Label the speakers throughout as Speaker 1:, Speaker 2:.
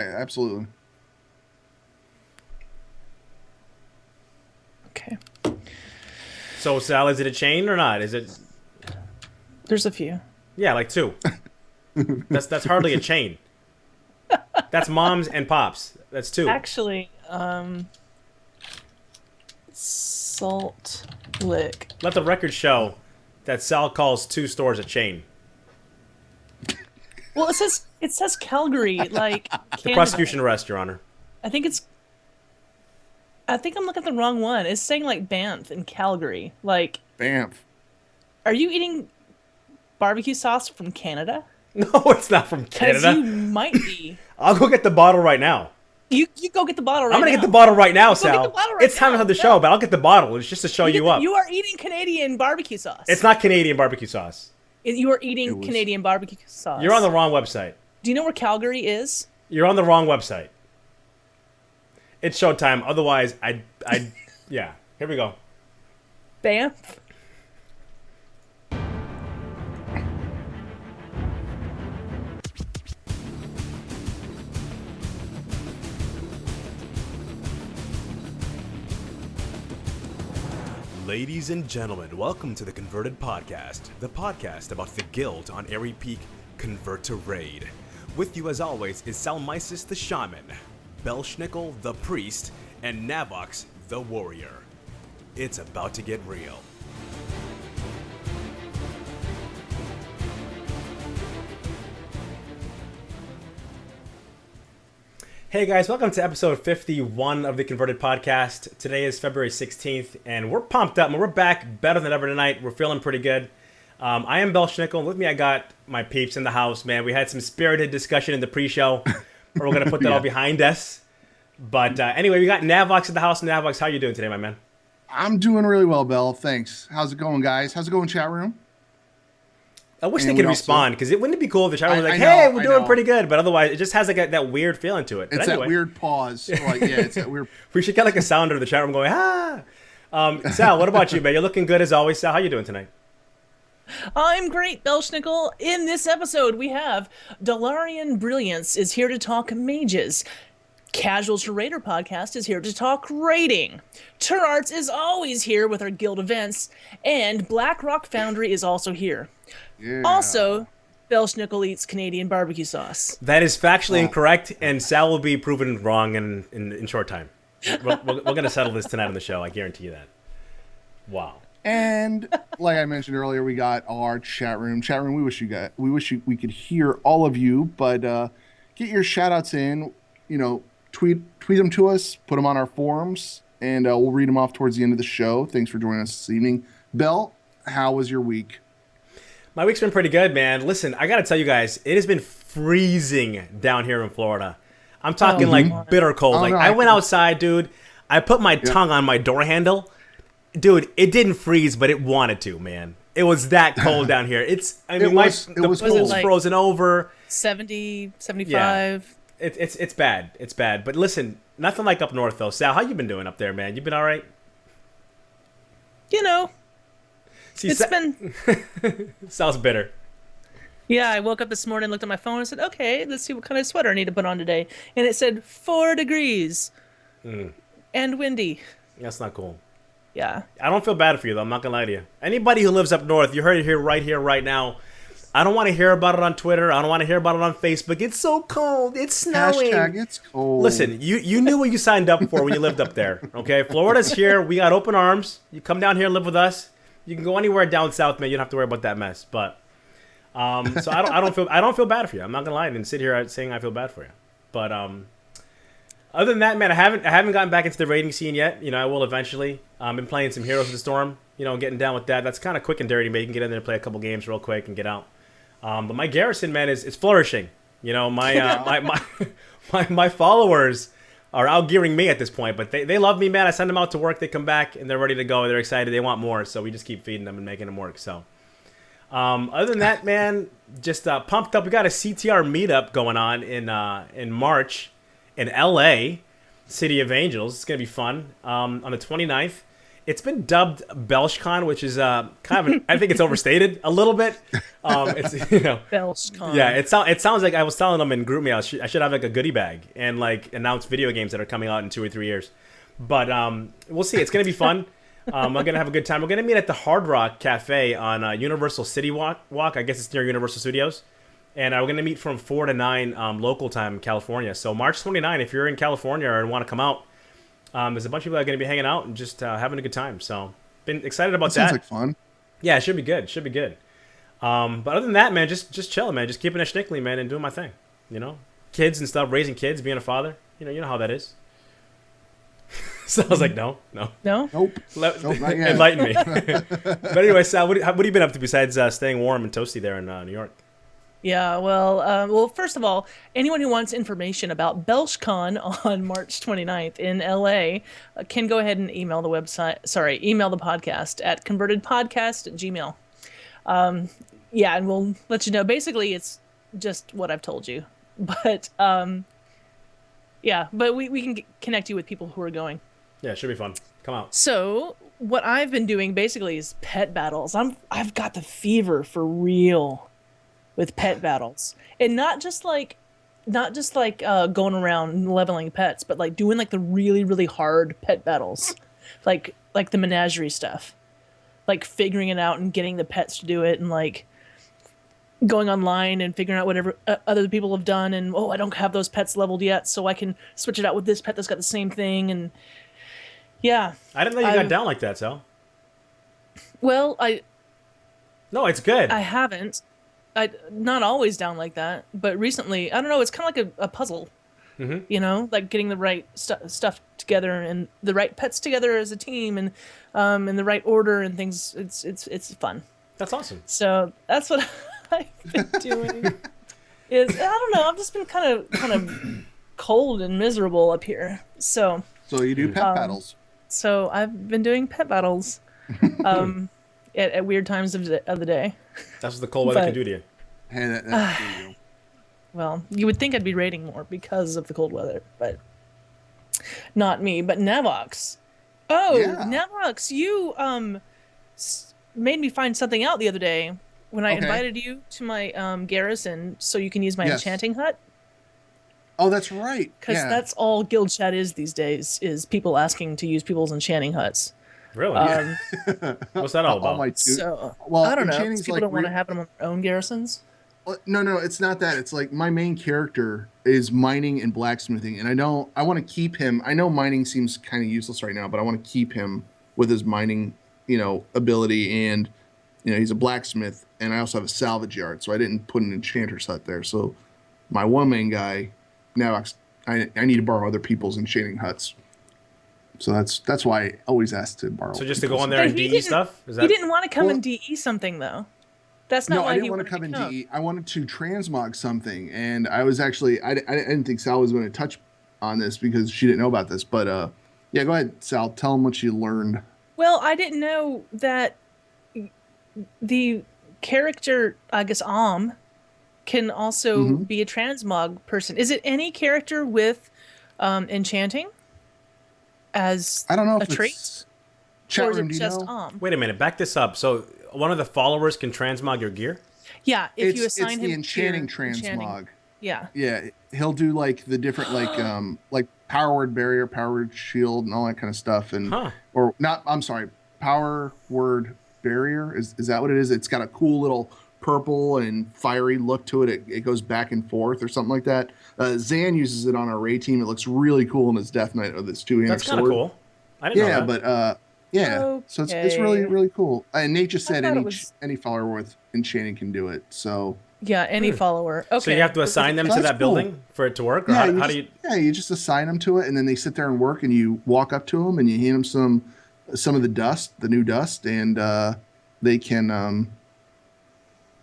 Speaker 1: Absolutely.
Speaker 2: Okay.
Speaker 3: So, Sal, is it a chain or not? Is it?
Speaker 2: There's a few.
Speaker 3: Yeah, like two. That's hardly a chain. That's moms and pops. That's two.
Speaker 2: Actually, Salt Lick.
Speaker 3: Let the record show that Sal calls two stores a chain.
Speaker 2: Well, it says Calgary, like
Speaker 3: The
Speaker 2: Canada.
Speaker 3: prosecution arrest, Your Honor.
Speaker 2: I think it's. I think I'm looking at the wrong one. It's saying like Banff and Calgary. Like,
Speaker 1: Banff.
Speaker 2: are you eating barbecue sauce from Canada?
Speaker 3: No, it's not from
Speaker 2: Because
Speaker 3: Canada.
Speaker 2: you might be.
Speaker 3: I'll go get the bottle right now.
Speaker 2: You go get the bottle right
Speaker 3: I'm gonna
Speaker 2: now.
Speaker 3: get the bottle right now,
Speaker 2: Go get
Speaker 3: Sal.
Speaker 2: the bottle right
Speaker 3: It's time to
Speaker 2: now.
Speaker 3: have the
Speaker 2: Go.
Speaker 3: show, but I'll get the bottle. It's just to show you up.
Speaker 2: You are eating Canadian barbecue sauce.
Speaker 3: It's not Canadian barbecue sauce.
Speaker 2: You are eating
Speaker 1: It was-
Speaker 2: Canadian barbecue sauce.
Speaker 3: You're on the wrong website.
Speaker 2: Do you know where Calgary is?
Speaker 3: You're on the wrong website. It's showtime. Otherwise, yeah. Here we go.
Speaker 2: Banff.
Speaker 4: Ladies and gentlemen, welcome to the Converted Podcast, the podcast about the guild on Airy Peak Convert to Raid. With you as always is Salmisis the Shaman, Belshnickle the Priest, and Navox the Warrior. It's about to get real.
Speaker 3: Hey guys, welcome to episode 51 of the Converted Podcast. Today is February 16th, and we're pumped up, and we're back better than ever tonight. We're feeling pretty good. I am Belshnickle. With me, I got my peeps in the house, man. We had some spirited discussion in the pre-show, but we're going to put that all behind us. But anyway, we got Navox in the house. Navox, how you doing today, my man?
Speaker 1: I'm doing really well, Bell. Thanks. How's it going, guys? How's it going, chat room?
Speaker 3: I wish
Speaker 1: And
Speaker 3: they
Speaker 1: we
Speaker 3: could
Speaker 1: also-
Speaker 3: respond, because it wouldn't it be cool if the chat was
Speaker 1: I
Speaker 3: like,
Speaker 1: know,
Speaker 3: hey, we're
Speaker 1: I
Speaker 3: doing
Speaker 1: know.
Speaker 3: pretty good, but otherwise, it just has like that weird feeling to it. But
Speaker 1: It's
Speaker 3: anyway,
Speaker 1: that weird pause. Like, yeah, it's that weird.
Speaker 3: we should get like a sounder of the chat room going, ah. Sal, what about you, man? You're looking good as always. Sal, how you doing tonight?
Speaker 2: I'm great, Belshnickle. In this episode, we have Dalaran Brilliance is here to talk mages. Casual to Raider podcast is here to talk raiding. Turarts is always here with our guild events, and BlackRock Foundry is also here.
Speaker 1: Yeah.
Speaker 2: Also, Belshnickle eats Canadian barbecue sauce.
Speaker 3: That is factually incorrect, and Sal will be proven wrong in short time. We're going to settle this tonight on the show. I guarantee you that. Wow.
Speaker 1: And like I mentioned earlier, we got our chat room. Chat room. We could hear all of you, but get your shout outs in. You know, tweet them to us. Put them on our forums, and we'll read them off towards the end of the show. Thanks for joining us this evening. Bell, how was your week?
Speaker 3: My week's been pretty good, man. Listen, I got to tell you guys, it has been freezing down here in Florida. I'm talking like bitter cold.
Speaker 1: Oh,
Speaker 3: Like
Speaker 1: no,
Speaker 3: I went outside, dude. I put my tongue on my door handle. Dude, it didn't freeze, but it wanted to, man. It was that cold down here. The
Speaker 1: was
Speaker 3: pool's
Speaker 1: cold.
Speaker 2: like-
Speaker 3: frozen over.
Speaker 2: 70, 75.
Speaker 3: It's bad. It's bad. But listen, nothing like up north though. Sal, how you been doing up there, man? You been all right?
Speaker 2: You know,
Speaker 3: See,
Speaker 2: it's been...
Speaker 3: Sal's bitter.
Speaker 2: Yeah, I woke up this morning, looked at my phone, and said, okay, let's see what kind of sweater I need to put on today. And it said 4 degrees and windy.
Speaker 3: That's not cool.
Speaker 2: Yeah.
Speaker 3: I don't feel bad for you though. I'm not gonna lie to you. Anybody who lives up north, you heard it here, right now. I don't want to hear about it on Twitter. I don't want to hear about it on Facebook. It's so cold. It's snowing.
Speaker 1: Hashtag it's cold.
Speaker 3: Listen, you knew what you signed up for when you lived up there. Okay, Florida's here. We got open arms. You come down here and live with us. You can go anywhere down south, man. You don't have to worry about that mess. But so I don't feel bad for you. I'm not gonna lie and sit here saying I feel bad for you. But other than that, man, I haven't gotten back into the raiding scene yet. You know, I will eventually. Been playing some Heroes of the Storm. You know, getting down with that. That's kind of quick and dirty. Man, you can get in there and play a couple games real quick and get out. But my garrison, man, is flourishing. You know, my followers are outgearing me at this point, but they love me, man. I send them out to work, they come back, and they're ready to go. They're excited, they want more, so we just keep feeding them and making them work. So, other than that, man, just pumped up. We got a CTR meetup going on in March in LA, City of Angels. It's gonna be fun. On the 29th, It's been dubbed BelshCon, which is kind of I think it's overstated a little bit. It's
Speaker 2: BelshCon.
Speaker 3: yeah. It sounds like I was telling them in GroupMe I should have like a goodie bag and like announce video games that are coming out in 2 or 3 years. But we'll see. It's gonna be fun. I'm gonna have a good time. We're gonna meet at the Hard Rock Cafe on Universal City Walk. I guess it's near Universal Studios. And we're gonna meet from 4 to 9 local time, California. So March 29, if you're in California and want to come out. There's a bunch of people that are going to be hanging out and just having a good time. So, been excited about that.
Speaker 1: Sounds like fun.
Speaker 3: Yeah, it should be good. Should be good. But other than that, man, just chilling, man. Just keeping it schnickly, man, and doing my thing. You know, kids and stuff, raising kids, being a father. You know how that is. So I was like, no.
Speaker 1: Nope. Nope, not yet.
Speaker 3: Enlighten me. But anyway, Sal, what have you been up to besides staying warm and toasty there in New York?
Speaker 2: Yeah, well, first of all, anyone who wants information about BelshCon on March 29th in LA can go ahead and email the podcast at convertedpodcast@gmail. Yeah, and we'll let you know. Basically, it's just what I've told you. But, yeah, but we can connect you with people who are going.
Speaker 3: Yeah, it should be fun. Come out.
Speaker 2: So, what I've been doing basically is pet battles. I've got the fever for real with pet battles, and not just like going around and leveling pets, but like doing like the really, really hard pet battles, like the menagerie stuff, like figuring it out and getting the pets to do it, and like going online and figuring out whatever other people have done, and I don't have those pets leveled yet, so I can switch it out with this pet that's got the same thing. And yeah,
Speaker 3: I didn't know you got down like that, Sal.
Speaker 2: Well,
Speaker 3: No, it's good.
Speaker 2: I haven't. I not always down like that, but recently, I don't know, it's kind of like a puzzle, you know, like getting the right stuff together and the right pets together as a team, and in the right order and things. It's fun.
Speaker 3: That's awesome.
Speaker 2: So that's what I've been doing. I don't know, I've just been kind of cold and miserable up here. So
Speaker 1: you do pet battles.
Speaker 2: So I've been doing pet battles. At weird times of the day.
Speaker 3: That's what the cold weather can do to you.
Speaker 1: Hey, that's there you go.
Speaker 2: Well, you would think I'd be raiding more because of the cold weather, but not me. But Navox. Oh, yeah. Navox, you made me find something out the other day when I invited you to my garrison so you can use my enchanting hut.
Speaker 1: Oh, that's right.
Speaker 2: Because that's all guild chat is these days, is people asking to use people's enchanting huts.
Speaker 3: Really? What's that all about?
Speaker 2: Well, I don't know. People don't want to have them on their own garrisons.
Speaker 1: No, it's not that. It's like my main character is mining and blacksmithing, and I want to keep him. I know mining seems kind of useless right now, but I want to keep him with his mining, ability, and he's a blacksmith, and I also have a salvage yard, so I didn't put an enchanter's hut there. So my one main guy, now I need to borrow other people's enchanting huts. So that's why I always ask to borrow.
Speaker 3: So just to go on there and DE stuff?
Speaker 2: He didn't want to come and DE something, though. That's not why he wanted to come and DE.
Speaker 1: I wanted to transmog something, and I was actually I didn't think Sal was going to touch on this because she didn't know about this. But yeah, go ahead, Sal. Tell them what you learned.
Speaker 2: Well, I didn't know that the character, I guess, can also be a transmog person. Is it any character with enchanting? As
Speaker 1: I don't know if
Speaker 2: a trait, or is it just
Speaker 3: Wait a minute, back this up. So one of the followers can transmog your gear?
Speaker 2: Yeah, if you assign him
Speaker 1: the enchanting transmog.
Speaker 2: Yeah.
Speaker 1: Yeah, he'll do like the different like power word barrier, power word shield, and all that kind of stuff. And or not. I'm sorry, power word barrier is that what it is? It's got a cool little purple and fiery look to it. It goes back and forth or something like that. Zan uses it on our raid team. It looks really cool in his Death Knight with his two-handed sword.
Speaker 3: That's kind of cool. I didn't know that.
Speaker 1: But so it's really, really cool. And Nate just said any follower with enchanting can do it. So
Speaker 2: yeah, any follower. Okay.
Speaker 3: So you have to assign them to that building for it to work, or how do you?
Speaker 1: Yeah, you just assign them to it, and then they sit there and work, and you walk up to them and you hand them some of the dust, the new dust, and they can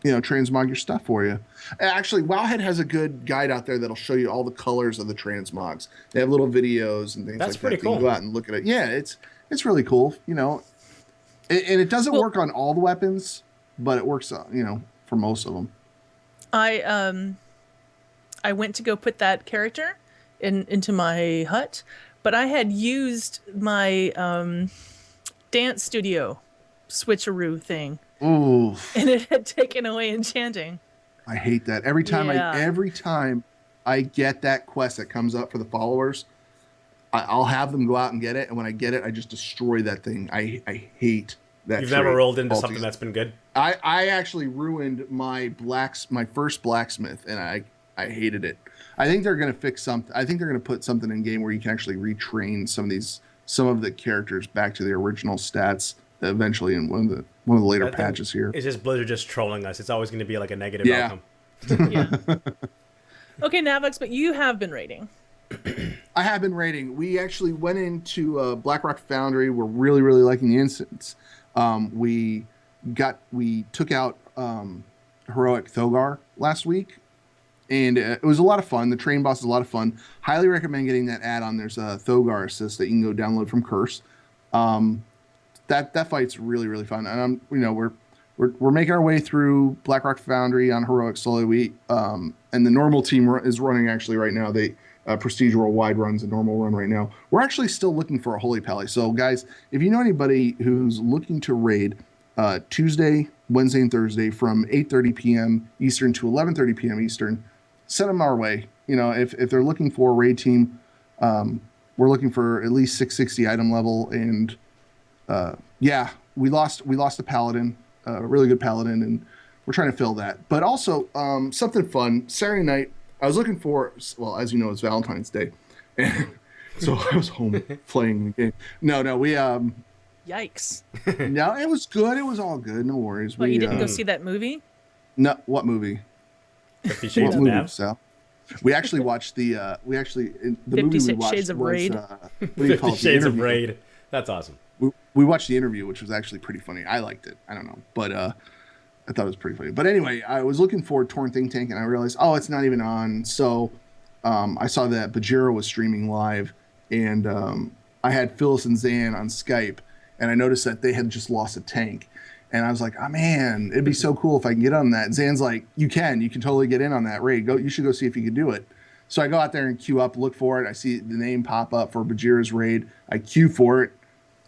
Speaker 1: transmog your stuff for you. Actually, Wowhead has a good guide out there that'll show you all the colors of the transmogs. They have little videos and things
Speaker 3: That's
Speaker 1: like
Speaker 3: pretty
Speaker 1: that.
Speaker 3: cool.
Speaker 1: You can go out and look at it. Yeah, it's really cool. And it doesn't work on all the weapons, but it works, for most of them.
Speaker 2: I went to go put that character into my hut, but I had used my dance studio switcheroo thing,
Speaker 1: Ooh,
Speaker 2: and it had taken away enchanting.
Speaker 1: I hate that. Every time
Speaker 2: Yeah.
Speaker 1: I get that quest that comes up for the followers, I'll have them go out and get it, and when I get it, I just destroy that thing. I hate that
Speaker 3: You've never
Speaker 1: trait
Speaker 3: rolled into something
Speaker 1: altogether.
Speaker 3: that's been good.
Speaker 1: I actually ruined my first blacksmith, and I hated it. I think they're gonna fix something. I think they're gonna put something in game where you can actually retrain some of the characters back to their original stats eventually in one of the later
Speaker 3: I think
Speaker 1: patches here.
Speaker 3: it's just Blizzard just trolling us. It's always going to be like a negative
Speaker 1: Yeah.
Speaker 3: outcome.
Speaker 2: Yeah. Okay, Navox, but you have been raiding.
Speaker 1: I have been raiding. We actually went into Blackrock Foundry. We're really, really liking the instance. We took out Heroic Thogar last week, and it was a lot of fun. The train boss is a lot of fun. Highly recommend getting that add-on. There's a Thogar assist that you can go download from Curse. That fight's really, really fun. And we're making our way through Blackrock Foundry on Heroic slowly. And the normal team is running actually right now. They Prestige Worldwide runs a normal run right now. We're actually still looking for a Holy Pally. So guys, if you know anybody who's looking to raid Tuesday, Wednesday, and Thursday from 8:30 p.m. Eastern to 11:30 p.m. Eastern, send them our way. If they're looking for a raid team, we're looking for at least 660 item level. And yeah, we lost a paladin, a really good paladin, and we're trying to fill that. But also something fun. Saturday night, I was looking for, well, as you know, it's Valentine's Day, and so I was home playing the game. No, we
Speaker 2: Yikes.
Speaker 1: no, it was good. It was all good. No worries.
Speaker 2: But you didn't go see that movie?
Speaker 1: No, what movie?
Speaker 3: 50
Speaker 1: What
Speaker 3: Shades of
Speaker 1: movie,
Speaker 3: Nav.
Speaker 1: Sal? We actually watched the movie we watched
Speaker 2: Shades of
Speaker 1: was,
Speaker 2: Raid.
Speaker 1: what do you call
Speaker 3: 50
Speaker 1: it? The
Speaker 3: Shades of
Speaker 1: Interview.
Speaker 3: Raid. That's awesome.
Speaker 1: We watched the interview, which was actually pretty funny. I liked it. I don't know, but I thought it was pretty funny. But anyway, I was looking for Torn Think Tank, and I realized, oh, it's not even on. So I saw that Bajira was streaming live, and I had Phyllis and Zan on Skype, and I noticed that they had just lost a tank. And I was like, oh man, it'd be so cool if I can get on that. Zan's like, you can totally get in on that raid. You should go see if you can do it. So I go out there and queue up, look for it. I see the name pop up for Bajira's raid. I queue for it,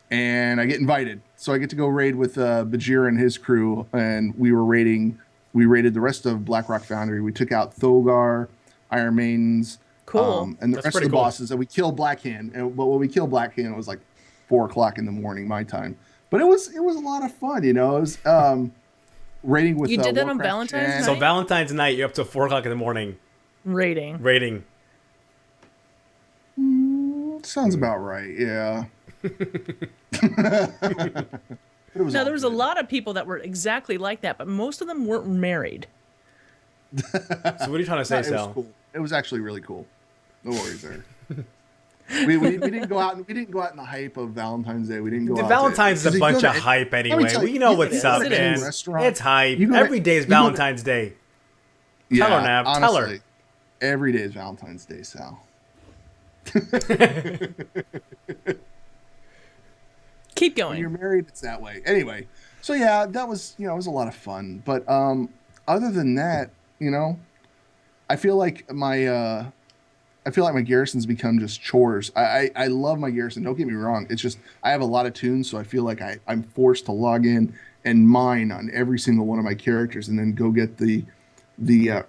Speaker 1: and I get invited. So I get to go raid with Bajira and his crew, and we raided the rest of Blackrock Foundry. We took out Thogar, Iron Maidens,
Speaker 2: Cool.
Speaker 1: and the
Speaker 3: That's
Speaker 1: rest of
Speaker 3: pretty
Speaker 1: the
Speaker 3: cool.
Speaker 1: bosses. And we killed Blackhand. But when we killed Blackhand, it was like 4:00 in the morning my time. But it was a lot of fun, It was raiding with.
Speaker 2: You did that on
Speaker 1: Warcraft
Speaker 2: Valentine's
Speaker 1: Jan.
Speaker 3: So
Speaker 2: night?
Speaker 3: Valentine's night, you're up to 4:00 in the morning
Speaker 2: Raiding.
Speaker 3: raiding.
Speaker 1: Sounds about right. Yeah. But it was
Speaker 2: Now,
Speaker 1: all
Speaker 2: there was a
Speaker 1: good.
Speaker 2: lot of people that were exactly like that, but most of them weren't married.
Speaker 3: So what are you trying to say,
Speaker 1: It was
Speaker 3: Sal?
Speaker 1: cool. It was actually really cool. No worries there. we didn't go out. We didn't go out in the hype of Valentine's Day. We didn't go
Speaker 3: The
Speaker 1: out.
Speaker 3: Valentine's is a
Speaker 1: because you
Speaker 3: bunch
Speaker 1: go
Speaker 3: of
Speaker 1: to-
Speaker 3: hype
Speaker 1: let me
Speaker 3: anyway.
Speaker 1: tell you,
Speaker 3: We know
Speaker 1: you go
Speaker 3: what's
Speaker 1: to
Speaker 3: up,
Speaker 1: any
Speaker 3: man.
Speaker 1: restaurant,
Speaker 3: It's hype.
Speaker 1: you go to-
Speaker 3: Every day is
Speaker 1: you go to-
Speaker 3: Valentine's Day.
Speaker 1: Yeah,
Speaker 3: Tell her, Nav. Tell her.
Speaker 1: honestly, every day is Valentine's Day, Sal.
Speaker 2: Keep
Speaker 1: When you're
Speaker 2: going.
Speaker 1: married, it's that way. Anyway, so yeah, that was it was a lot of fun. But other than that, I feel like my garrison's become just chores. I love my garrison. Don't get me wrong. It's just I have a lot of tunes, so I feel like I'm forced to log in and mine on every single one of my characters, and then go get the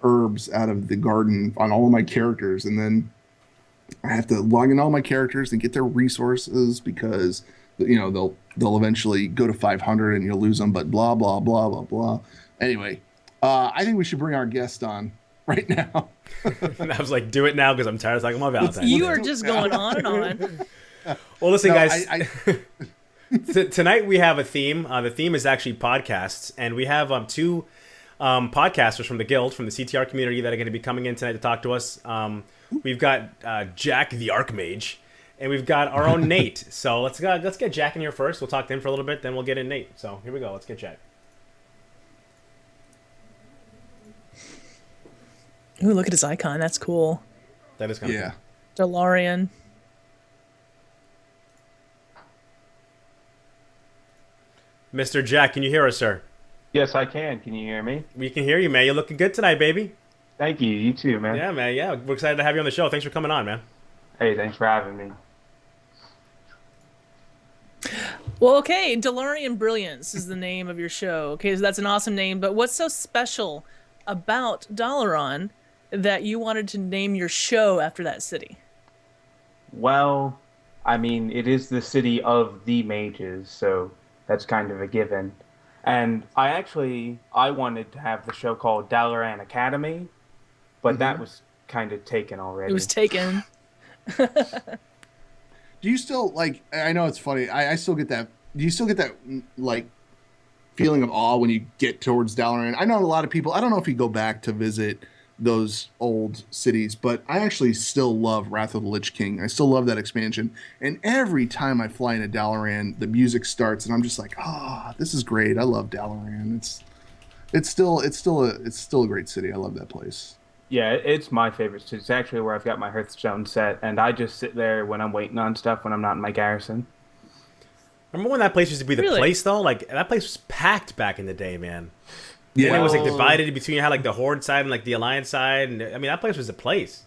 Speaker 1: herbs out of the garden on all of my characters, and then I have to log in all my characters and get their resources because they'll eventually go to 500 and you'll lose them. But blah blah blah blah blah. Anyway, I think we should bring our guest on right now.
Speaker 3: And I was like, do it now because I'm tired of talking about Valentine's
Speaker 2: You
Speaker 3: Day.
Speaker 2: are just going on and on.
Speaker 3: Well, listen,
Speaker 1: No,
Speaker 3: guys.
Speaker 1: I
Speaker 3: Tonight we have a theme. The theme is actually podcasts, and we have two podcasters from the guild, from the CTR community, that are going to be coming in tonight to talk to us. We've got Jack the Archmage, and we've got our own Nate. So let's get Jack in here first. We'll talk to him for a little bit, then we'll get in Nate. So here we go. Let's get Jack.
Speaker 2: Ooh, look at his icon. That's cool.
Speaker 3: That is kind of
Speaker 1: yeah.
Speaker 2: Dalaran.
Speaker 3: Mr. Jack, can you hear us, sir?
Speaker 5: Yes, I can. Can you hear me?
Speaker 3: We can hear you, man. You're looking good tonight, baby.
Speaker 5: Thank you. You too, man.
Speaker 3: Yeah, man. Yeah, we're excited to have you on the show. Thanks for coming on, man.
Speaker 5: Hey, thanks for having me.
Speaker 2: Well, okay, Dalaran Brilliance is the name of your show. Okay, so that's an awesome name. But what's so special about Dalaran that you wanted to name your show after that city?
Speaker 5: Well, I mean, it is the city of the mages, so that's kind of a given. And I wanted to have the show called Dalaran Academy, but that
Speaker 1: Mm-hmm.
Speaker 5: was kind of taken
Speaker 2: It was
Speaker 5: already.
Speaker 2: taken.
Speaker 1: Do you still like? I know it's funny. I still get that. Do you still get that like feeling of awe when you get towards Dalaran? I know a lot of people. I don't know if you go back to visit those old cities, but I actually still love Wrath of the Lich King. I still love that expansion. And every time I fly into Dalaran, the music starts, and I'm just like, ah, this is great. I love Dalaran. It's still a great city. I love that place.
Speaker 5: Yeah, it's my favorite city. It's actually where I've got my Hearthstone set, and I just sit there when I'm waiting on stuff when I'm not in my garrison.
Speaker 3: Remember when that place used to be the
Speaker 2: Really?
Speaker 3: place though? Like that place was packed back in the day, man.
Speaker 1: Yeah,
Speaker 3: And it was like
Speaker 5: Well-
Speaker 3: divided between you had like the Horde side and like the Alliance side, and I mean that place was the place.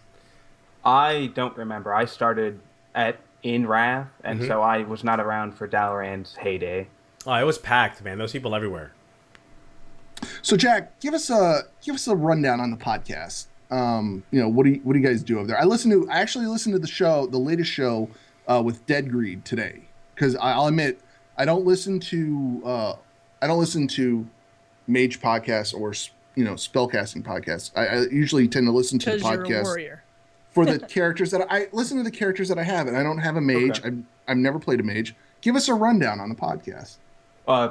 Speaker 5: I don't remember. I started at in Wrath, and so I was not around for Dalaran's heyday.
Speaker 3: Oh, it was packed, man. Those people everywhere.
Speaker 1: So Jack, give us a rundown on the podcast. What do you guys do over there? I actually listened to the latest show with Dead Greed today, because I'll admit I don't listen to mage podcasts or spellcasting podcasts. I usually tend to listen to the
Speaker 2: Because you're a
Speaker 1: podcast
Speaker 2: warrior.
Speaker 1: for the characters that I listen to the characters that I have, and I don't have a mage.
Speaker 5: Okay.
Speaker 1: I've never played a mage. Give us a rundown on the podcast.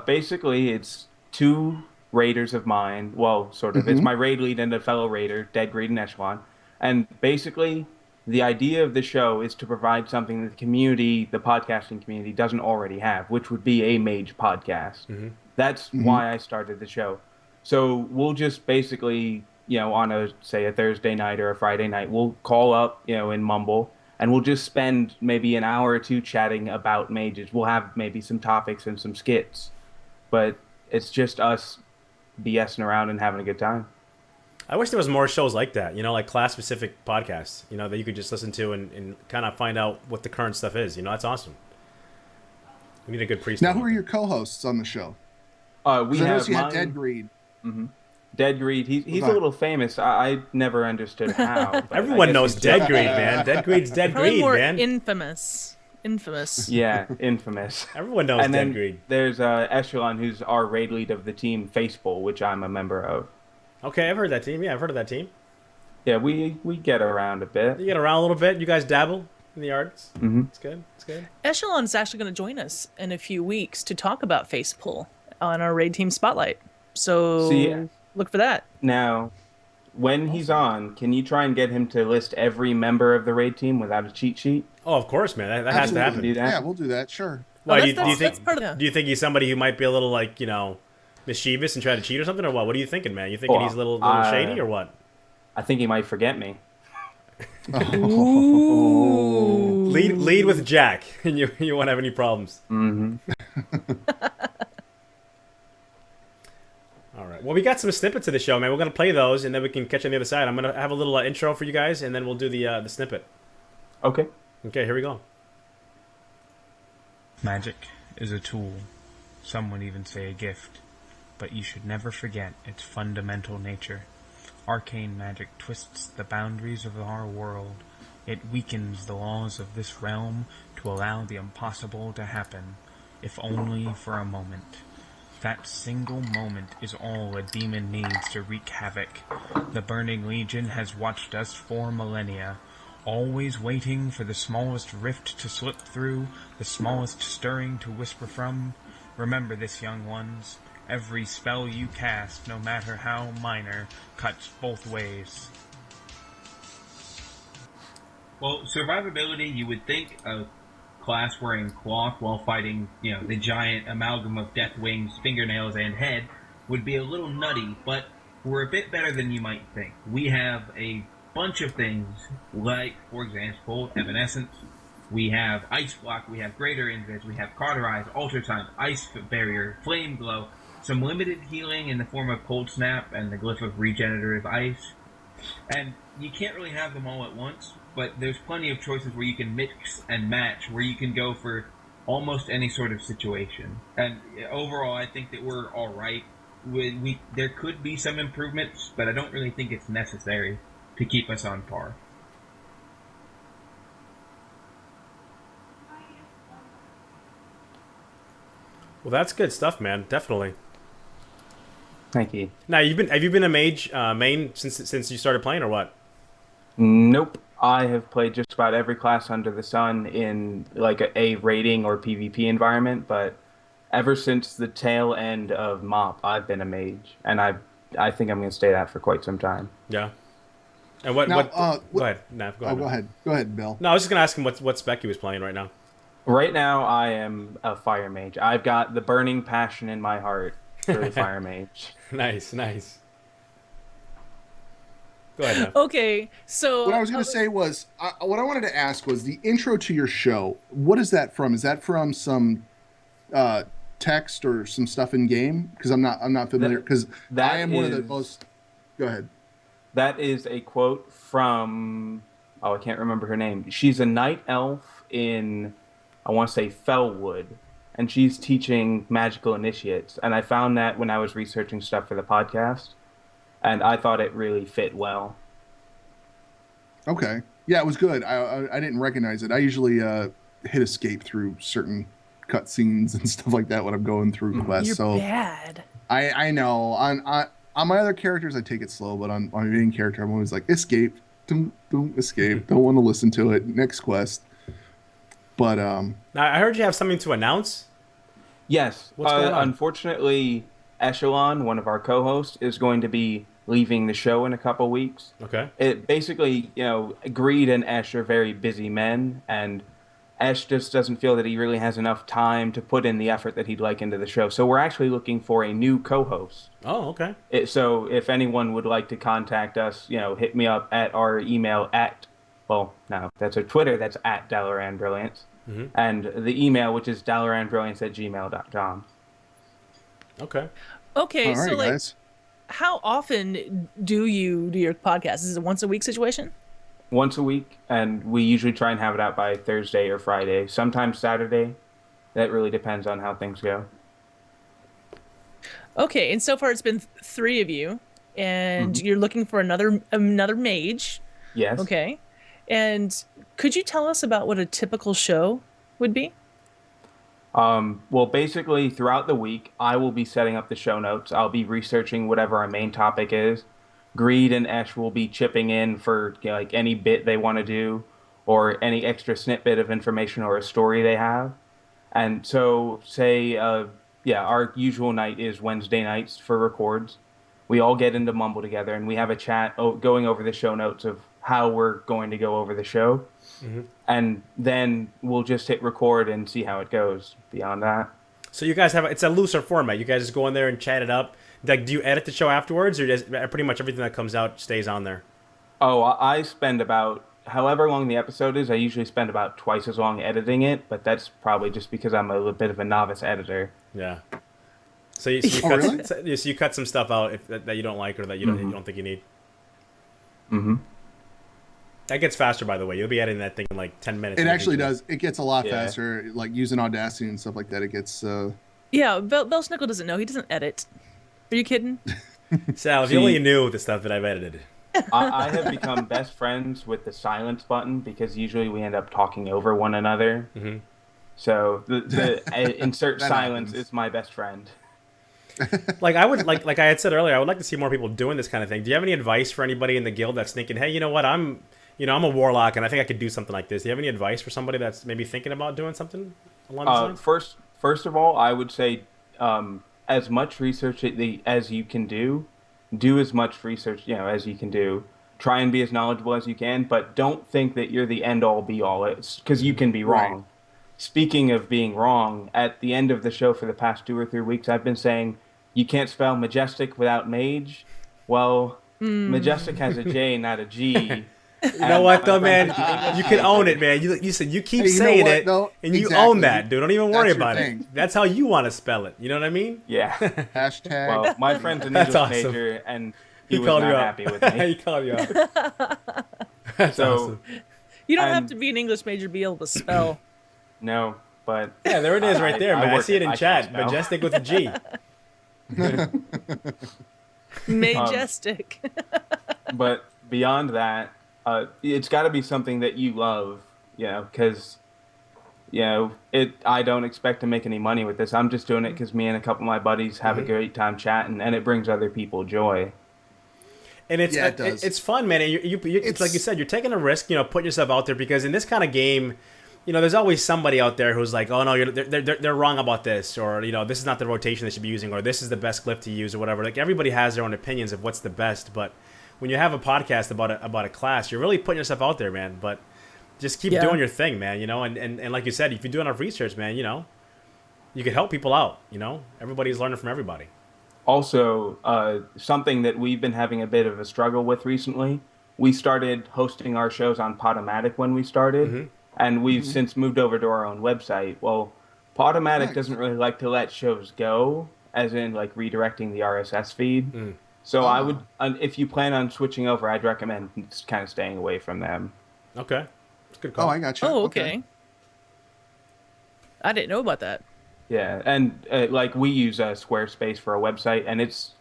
Speaker 5: Basically, it's two raiders of mine. Well, sort of. It's my raid lead and a fellow raider, Dead Greed and Echelon. And basically, the idea of the show is to provide something that the community, the podcasting community, doesn't already have, which would be a mage podcast. That's why I started the show. So we'll just basically, on a Thursday night or a Friday night, we'll call up, in Mumble, and we'll just spend maybe an hour or two chatting about mages. We'll have maybe some topics and some skits, but it's just us BSing around and having a good time.
Speaker 3: I wish there was more shows like that, like class-specific podcasts, that you could just listen to and kind of find out what the current stuff is. That's awesome. We need a good priest.
Speaker 1: Now, who are your co-hosts on the show?
Speaker 5: We
Speaker 1: 'Cause I noticed
Speaker 5: have
Speaker 1: you had
Speaker 5: mine,
Speaker 1: Dead Greed.
Speaker 5: Dead Greed. He's a
Speaker 1: Okay.
Speaker 5: little famous. I never understood how. but I
Speaker 3: Everyone
Speaker 5: guess
Speaker 3: knows
Speaker 5: he's
Speaker 3: Dead
Speaker 5: just-
Speaker 3: Greed, man. Dead Greed's Dead
Speaker 2: Probably
Speaker 3: Greed,
Speaker 2: more
Speaker 3: man.
Speaker 2: infamous. Infamous.
Speaker 5: Yeah, infamous.
Speaker 3: Everyone knows
Speaker 5: And
Speaker 3: Dead
Speaker 5: then
Speaker 3: Greed.
Speaker 5: there's Echelon, who's our raid lead of the team, Faceful, which I'm a member of.
Speaker 3: Okay, I've heard that team. Yeah, I've heard of that team.
Speaker 5: Yeah, we get around a bit.
Speaker 3: You get around a little bit. You guys dabble in the arts.
Speaker 5: Mhm.
Speaker 3: It's good. It's good.
Speaker 2: Echelon's actually going to join us in a few weeks to talk about Face Pull on our raid team spotlight. So
Speaker 5: See-
Speaker 2: look for that.
Speaker 5: Now, when he's on, can you try and get him to list every member of the raid team without a cheat sheet?
Speaker 3: Oh, of course, man. That has to
Speaker 5: Can
Speaker 3: happen.
Speaker 5: you do that?
Speaker 1: Yeah, we'll do that. Sure.
Speaker 3: Why, do you
Speaker 2: that's
Speaker 3: think?
Speaker 2: part of it.
Speaker 3: Do you think he's somebody who might be a little like mischievous and try to cheat or something, or what? What are you thinking, man? You thinking he's a little shady or what?
Speaker 5: I think he might forget me.
Speaker 3: Lead with Jack, and you won't have any problems. All right. Well, we got some snippets of the show, man. We're gonna play those, and then we can catch on the other side. I'm gonna have a little intro for you guys, and then we'll do the snippet.
Speaker 5: Okay.
Speaker 3: Okay, here we go.
Speaker 6: Magic is a tool, some would even say a gift, but you should never forget its fundamental nature. Arcane magic twists the boundaries of our world. It weakens the laws of this realm to allow the impossible to happen, if only for a moment. That single moment is all a demon needs to wreak havoc. The Burning Legion has watched us for millennia, always waiting for the smallest rift to slip through, the smallest stirring to whisper from. Remember this, young ones. Every spell you cast, no matter how minor, cuts both ways.
Speaker 7: Well, survivability, you would think a class wearing cloth while fighting, the giant amalgam of death wings, fingernails, and head would be a little nutty, but we're a bit better than you might think. We have a bunch of things, like, for example, Evanescence. We have Ice Block, we have Greater Invis, we have Cauterize, Alter Time, Ice Barrier, Flame Glow, some limited healing in the form of Cold Snap and the Glyph of Regenerative Ice. And you can't really have them all at once, but there's plenty of choices where you can mix and match, where you can go for almost any sort of situation. And overall, I think that we're all right. There could be some improvements, but I don't really think it's necessary to keep us on par.
Speaker 3: Well, that's good stuff, man. Definitely.
Speaker 5: Thank you.
Speaker 3: Now, have you been a mage main since you started playing, or what?
Speaker 5: Nope. I have played just about every class under the sun in like a raiding or PvP environment, but ever since the tail end of MoP, I've been a mage, and I think I'm going to stay that for quite some time.
Speaker 3: Yeah. And what?
Speaker 1: Now,
Speaker 3: Go ahead. Nav, go ahead.
Speaker 1: Go ahead. Go ahead, Bill.
Speaker 3: No, I was just gonna ask him what spec he was playing right now.
Speaker 5: Right now, I am a fire mage. I've got the burning passion in my heart for the fire mage.
Speaker 3: Nice. Go ahead, Nav.
Speaker 2: Okay, so
Speaker 1: What I was going to say was, what I wanted to ask was the intro to your show. What is that from? Is that from some text or some stuff in game? Because I'm not familiar. Because I am one of the most. Go ahead.
Speaker 5: That is a quote from. Oh, I can't remember her name. She's a night elf in, I want to say, Fellwood, and she's teaching magical initiates. And I found that when I was researching stuff for the podcast, and I thought it really fit well.
Speaker 1: Okay. Yeah, it was good. I didn't recognize it. I usually hit escape through certain cutscenes and stuff like that when I'm going through quests.
Speaker 2: you're
Speaker 1: So
Speaker 2: bad.
Speaker 1: I know on my other characters I take it slow, but on my main character I'm always like escape, don't escape, don't want to listen to it. Next quest. But
Speaker 3: Now, I heard you have something to announce.
Speaker 5: Yes.
Speaker 3: What's going on?
Speaker 5: Unfortunately, Echelon, one of our co-hosts, is going to be leaving the show in a couple weeks.
Speaker 3: Okay.
Speaker 5: It basically, Greed and Esh are very busy men, and Esh just doesn't feel that he really has enough time to put in the effort that he'd like into the show. So we're actually looking for a new co-host.
Speaker 3: Oh, okay.
Speaker 5: So if anyone would like to contact us, hit me up at our email that's our Twitter, that's at Dalaran Brilliance.
Speaker 3: Mm-hmm.
Speaker 5: And the email, which is dalaranbrilliance@gmail.com.
Speaker 3: Okay.
Speaker 2: Okay,
Speaker 1: all right,
Speaker 2: so like,
Speaker 1: guys.
Speaker 2: how often do you do your podcast? Is it a once a week situation?
Speaker 5: Once a week, and we usually try and have it out by Thursday or Friday, sometimes Saturday. That really depends on how things go.
Speaker 2: Okay, and so far it's been three of you, and you're looking for another mage.
Speaker 5: Yes.
Speaker 2: Okay, and could you tell us about what a typical show would be?
Speaker 5: Well, basically, throughout the week, I will be setting up the show notes. I'll be researching whatever our main topic is. Greed and Esh will be chipping in for like any bit they want to do, or any extra snippet of information or a story they have. And so, say, our usual night is Wednesday nights for records. We all get into Mumble together, and we have a chat going over the show notes of how we're going to go over the show.
Speaker 3: Mm-hmm.
Speaker 5: And then we'll just hit record and see how it goes beyond that.
Speaker 3: So you guys it's a looser format. You guys just go in there and chat it up. Like, do you edit the show afterwards, or just pretty much everything that comes out stays on there?
Speaker 5: Oh, I spend about, however long the episode is, I usually spend about twice as long editing it, but that's probably just because I'm a little bit of a novice editor.
Speaker 3: Yeah. So you cut some stuff out that you don't like or that you don't think you need.
Speaker 5: Mm-hmm.
Speaker 3: That gets faster, by the way. You'll be editing that thing in like 10 minutes.
Speaker 1: It actually does. It gets a lot
Speaker 5: Yeah.
Speaker 1: faster. Like using Audacity and stuff like that. It gets.
Speaker 2: Yeah, Belshnickle doesn't know. He doesn't edit. Are you kidding?
Speaker 3: Sal, if you only knew the stuff that I've edited.
Speaker 5: I have become best friends with the silence button because usually we end up talking over one another.
Speaker 3: Mm-hmm.
Speaker 5: So the insert
Speaker 1: That
Speaker 5: silence
Speaker 1: happens.
Speaker 5: is my best friend.
Speaker 3: Like I would like I had said earlier, I would like to see more people doing this kind of thing. Do you have any advice for anybody in the guild that's thinking, hey, you know what, I'm a warlock and I think I could do something like this. Do you have any advice for somebody that's maybe thinking about doing something along those lines?
Speaker 5: First of all, I would say as much research as you can do as much research as you can do. Try and be as knowledgeable as you can, but don't think that you're the end all be all. It's because you can be wrong.
Speaker 1: Right.
Speaker 5: Speaking of being wrong, at the end of the show for the past 2 or 3 weeks, I've been saying you can't spell majestic without mage. Well, majestic has a J, not a G.
Speaker 3: You know what though, man? You can own it, man. You said you keep
Speaker 1: Hey, you know
Speaker 3: saying
Speaker 1: what,
Speaker 3: it,
Speaker 1: though?
Speaker 3: and you
Speaker 1: Exactly.
Speaker 3: own that, dude. Don't even worry
Speaker 1: That's your
Speaker 3: about it.
Speaker 1: thing.
Speaker 3: That's how you want to spell it. You know what I mean?
Speaker 5: Yeah.
Speaker 1: Hashtag.
Speaker 5: Well, my friend's an
Speaker 3: That's
Speaker 5: English
Speaker 3: awesome.
Speaker 5: major, and he was
Speaker 3: called you
Speaker 5: not
Speaker 3: out.
Speaker 5: happy with me.
Speaker 3: He called you out. That's
Speaker 5: So,
Speaker 3: awesome.
Speaker 2: You don't have
Speaker 5: And-
Speaker 2: to be an English major to be able to spell.
Speaker 5: No. but
Speaker 3: Yeah, there it is right there, man. I
Speaker 5: work
Speaker 3: see it in
Speaker 5: I
Speaker 3: chat.
Speaker 5: can't spell.
Speaker 3: Majestic with a G.
Speaker 2: Majestic.
Speaker 5: But beyond that, it's got to be something that you love, because I don't expect to make any money with this. I'm just doing it because me and a couple of my buddies have a great time chatting, and it brings other people joy.
Speaker 3: And it's
Speaker 1: Yeah, it does.
Speaker 3: it's fun, man. And it's like you said, you're taking a risk, putting yourself out there, because in this kind of game, there's always somebody out there who's like, oh no, they're wrong about this, or this is not the rotation they should be using, or this is the best glyph to use, or whatever. Like everybody has their own opinions of what's the best, but when you have a podcast about a class, you're really putting yourself out there, man. But just keep doing your thing, man. And like you said, if you do enough research, man, you can help people out. Everybody's learning from everybody.
Speaker 5: Also, something that we've been having a bit of a struggle with recently, we started hosting our shows on Podomatic when we started, and we've since moved over to our own website. Well, Podomatic doesn't really like to let shows go, as in like redirecting the RSS feed. So I would, if you plan on switching over, I'd recommend kind of staying away from them.
Speaker 3: Okay. That's a good call.
Speaker 1: Oh, I got you.
Speaker 2: Oh, okay. I didn't know about that.
Speaker 5: Yeah, and like we use Squarespace for a website, and it's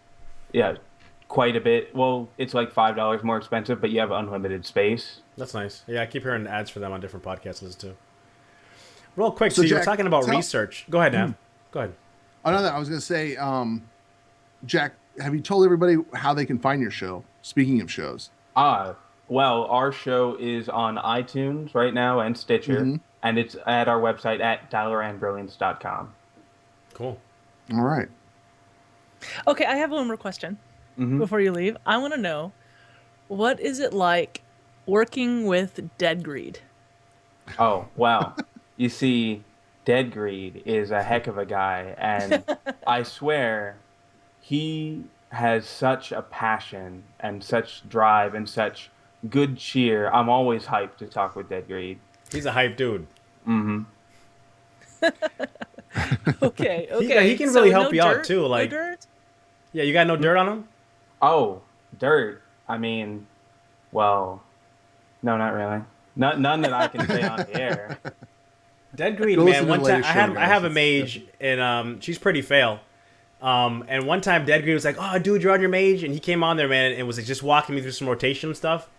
Speaker 5: quite a bit. Well, it's like $5 more expensive, but you have unlimited space.
Speaker 3: That's nice. Yeah, I keep hearing ads for them on different podcasts to listen to. Real quick,
Speaker 1: So
Speaker 3: so you were
Speaker 1: Jack,
Speaker 3: talking about research. Go ahead, Nav. Go ahead.
Speaker 1: Another, I was going to say, Jack, have you told everybody how they can find your show? Speaking of shows.
Speaker 5: Well, our show is on iTunes right now and Stitcher, and it's at our website at DalaranBrilliance.com.
Speaker 3: Cool.
Speaker 1: All right.
Speaker 2: Okay, I have one more question before you leave. I want to know, what is it like working with Dead Greed?
Speaker 5: Oh, well, you see, Dead Greed is a heck of a guy, and I swear he has such a passion and such drive and such good cheer. I'm always hyped to talk with Dead Greed.
Speaker 3: He's a hype dude.
Speaker 2: Okay.
Speaker 3: He can really help
Speaker 2: no
Speaker 3: you out,
Speaker 2: dirt?
Speaker 3: too, like-
Speaker 2: No dirt?
Speaker 3: Yeah, you got no dirt on him?
Speaker 5: Oh, dirt. I mean, well, no, not really. None that I can say on the air.
Speaker 3: Dead Greed,
Speaker 1: Go
Speaker 3: man.
Speaker 1: listen to
Speaker 3: One
Speaker 1: the
Speaker 3: time,
Speaker 1: latest show,
Speaker 3: I have a
Speaker 1: guys.
Speaker 3: mage, and she's pretty fail. And one time, Dead Greed was like, "Oh, dude, you're on your mage," and he came on there, man, and was like, just walking me through some rotation and stuff.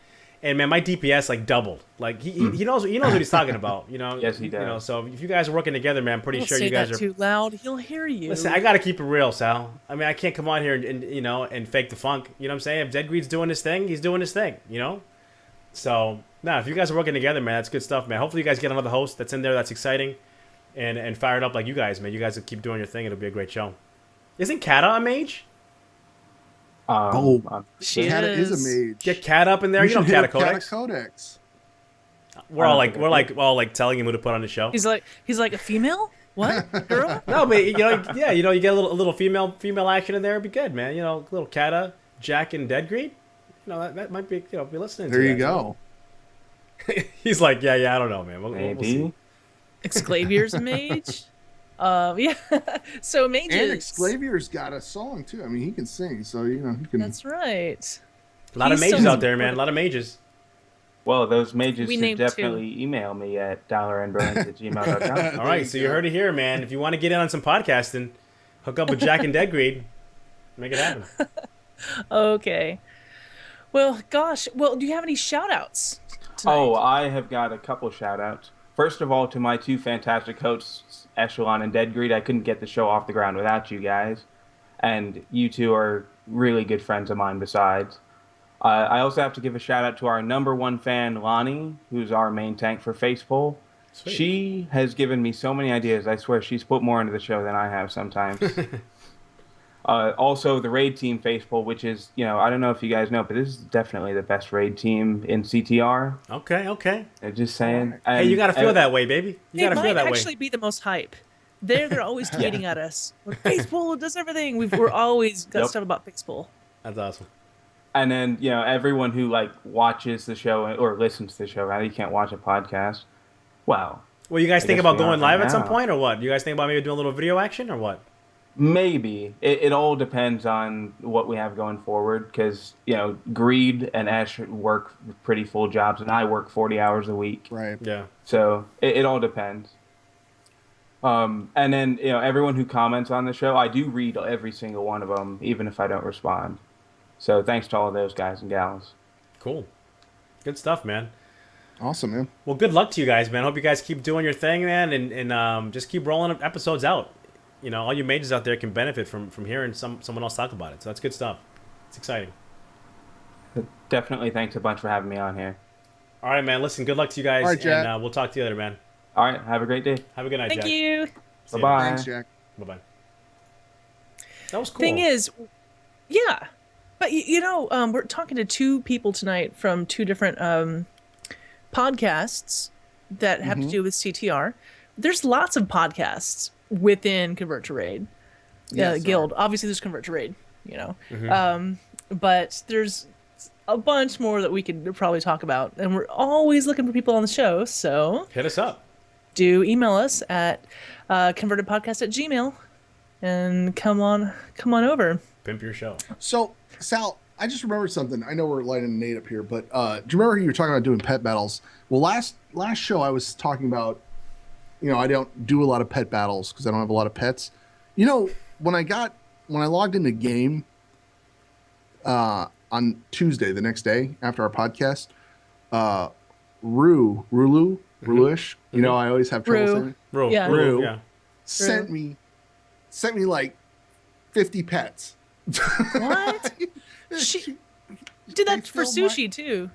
Speaker 3: And man, my DPS like doubled. Like he knows what he's talking about.
Speaker 5: Yes, he does.
Speaker 3: So if you guys are working together, man, I'm pretty
Speaker 2: Don't
Speaker 3: sure
Speaker 2: say
Speaker 3: you guys
Speaker 2: that
Speaker 3: are.
Speaker 2: too loud. He'll hear you.
Speaker 3: Listen, I gotta keep it real, Sal. I mean, I can't come on here and fake the funk. You know what I'm saying? If Dead Greed's doing his thing, he's doing his thing. So no, if you guys are working together, man, that's good stuff, man. Hopefully, you guys get another host that's in there that's exciting, and fired up like you guys, man. You guys will keep doing your thing. It'll be a great show. Isn't Kata a mage?
Speaker 2: She
Speaker 1: Kata is
Speaker 2: is.
Speaker 1: a mage.
Speaker 3: Get Kat up in there. You know
Speaker 1: should
Speaker 3: Kata
Speaker 1: hit up
Speaker 3: Codex.
Speaker 1: Codex.
Speaker 3: We're all like telling him who to put on the show.
Speaker 2: He's like a female? What? Girl?
Speaker 3: No, but you get a little female action in there. It'd be good, man. A little Kata, Jack, and Dead Greed. That might be be listening.
Speaker 1: There
Speaker 3: to
Speaker 1: you
Speaker 3: that.
Speaker 1: go.
Speaker 3: He's like, yeah, I don't know, man. We'll see.
Speaker 5: Maybe.
Speaker 2: Exclavier's a mage? Yeah. So mages.
Speaker 1: And Exclavier's got a song too. I mean, he can sing, so he can.
Speaker 2: That's right.
Speaker 3: A lot of
Speaker 2: He's
Speaker 3: mages
Speaker 2: so
Speaker 3: out there, man. A lot of mages.
Speaker 5: Well, those mages
Speaker 2: We
Speaker 5: should
Speaker 2: named
Speaker 5: definitely email me at DalaranBrilliance@gmail.com.
Speaker 3: All right, so you heard it here, man. If you want to get in on some podcasting, hook up with Jack and Dead Greed. Make it happen.
Speaker 2: Okay. Well, gosh. Well, do you have any shout-outs tonight?
Speaker 5: Oh, I have got a couple shout-outs. First of all, to my two fantastic hosts, Echelon and Dead Greed. I couldn't get the show off the ground without you guys. And you two are really good friends of mine besides. I also have to give a shout-out to our #1 fan, Lonnie, who's our main tank for Facepole.
Speaker 3: Sweet.
Speaker 5: She has given me so many ideas. I swear she's put more into the show than I have sometimes. Also, the raid team Facepole, which is, I don't know if you guys know, but this is definitely the best raid team in CTR.
Speaker 3: Okay.
Speaker 5: I'm just saying.
Speaker 3: Hey, you got to feel that way, baby. You got
Speaker 2: They
Speaker 3: to feel
Speaker 2: might
Speaker 3: that way.
Speaker 2: actually be the most hype. They're always tweeting at us. Baseball does everything. We're always got
Speaker 5: Yep.
Speaker 2: stuff about baseball.
Speaker 3: That's awesome.
Speaker 5: And then, everyone who, watches the show or listens to the show, rather, you can't watch a podcast. Wow.
Speaker 3: Well, you guys
Speaker 5: I
Speaker 3: think
Speaker 5: guess
Speaker 3: about
Speaker 5: we are
Speaker 3: going live
Speaker 5: right
Speaker 3: at some
Speaker 5: now.
Speaker 3: point, or what? You guys think about maybe doing a little video action, or what?
Speaker 5: Maybe. It all depends on what we have going forward, because, Greed and Ash work pretty full jobs, and I work 40 hours a week.
Speaker 1: Right.
Speaker 3: Yeah.
Speaker 5: So it all depends. And then, everyone who comments on the show, I do read every single one of them, even if I don't respond. So thanks to all of those guys and gals.
Speaker 3: Cool. Good stuff, man.
Speaker 1: Awesome, man.
Speaker 3: Well, good luck to you guys, man. Hope you guys keep doing your thing, man, and just keep rolling episodes out. All you mages out there can benefit from hearing someone else talk about it. So that's good stuff. It's exciting.
Speaker 5: Definitely thanks a bunch for having me on here.
Speaker 3: All right, man. Listen, good luck to you guys,
Speaker 1: All right, Jack.
Speaker 3: and we'll talk to you later, man.
Speaker 5: All right, have a great day.
Speaker 3: Have a good night,
Speaker 2: Thank
Speaker 3: Jack.
Speaker 2: you.
Speaker 3: See ya.
Speaker 5: Bye-bye.
Speaker 1: Thanks, Jack.
Speaker 3: Bye-bye. That was cool.
Speaker 2: Thing is, yeah, but we're talking to two people tonight from two different podcasts that have to do with CTR. There's lots of podcasts within Convert to Raid Guild. Obviously, there's Convert to Raid, but there's a bunch more that we could probably talk about, and we're always looking for people on the show. So
Speaker 3: hit us up.
Speaker 2: Do email us at convertedpodcast@gmail.com and come on over.
Speaker 3: Pimp your show.
Speaker 1: So, Sal, I just remembered something. I know we're lighting Nate up here, but do you remember you were talking about doing pet battles? Well, last show I was talking about, I don't do a lot of pet battles because I don't have a lot of pets. When I logged into game on Tuesday, the next day after our podcast, Ruluish, I always have trouble saying.
Speaker 2: Rue.
Speaker 1: Sent me like 50 pets.
Speaker 2: What? She did that for sushi too.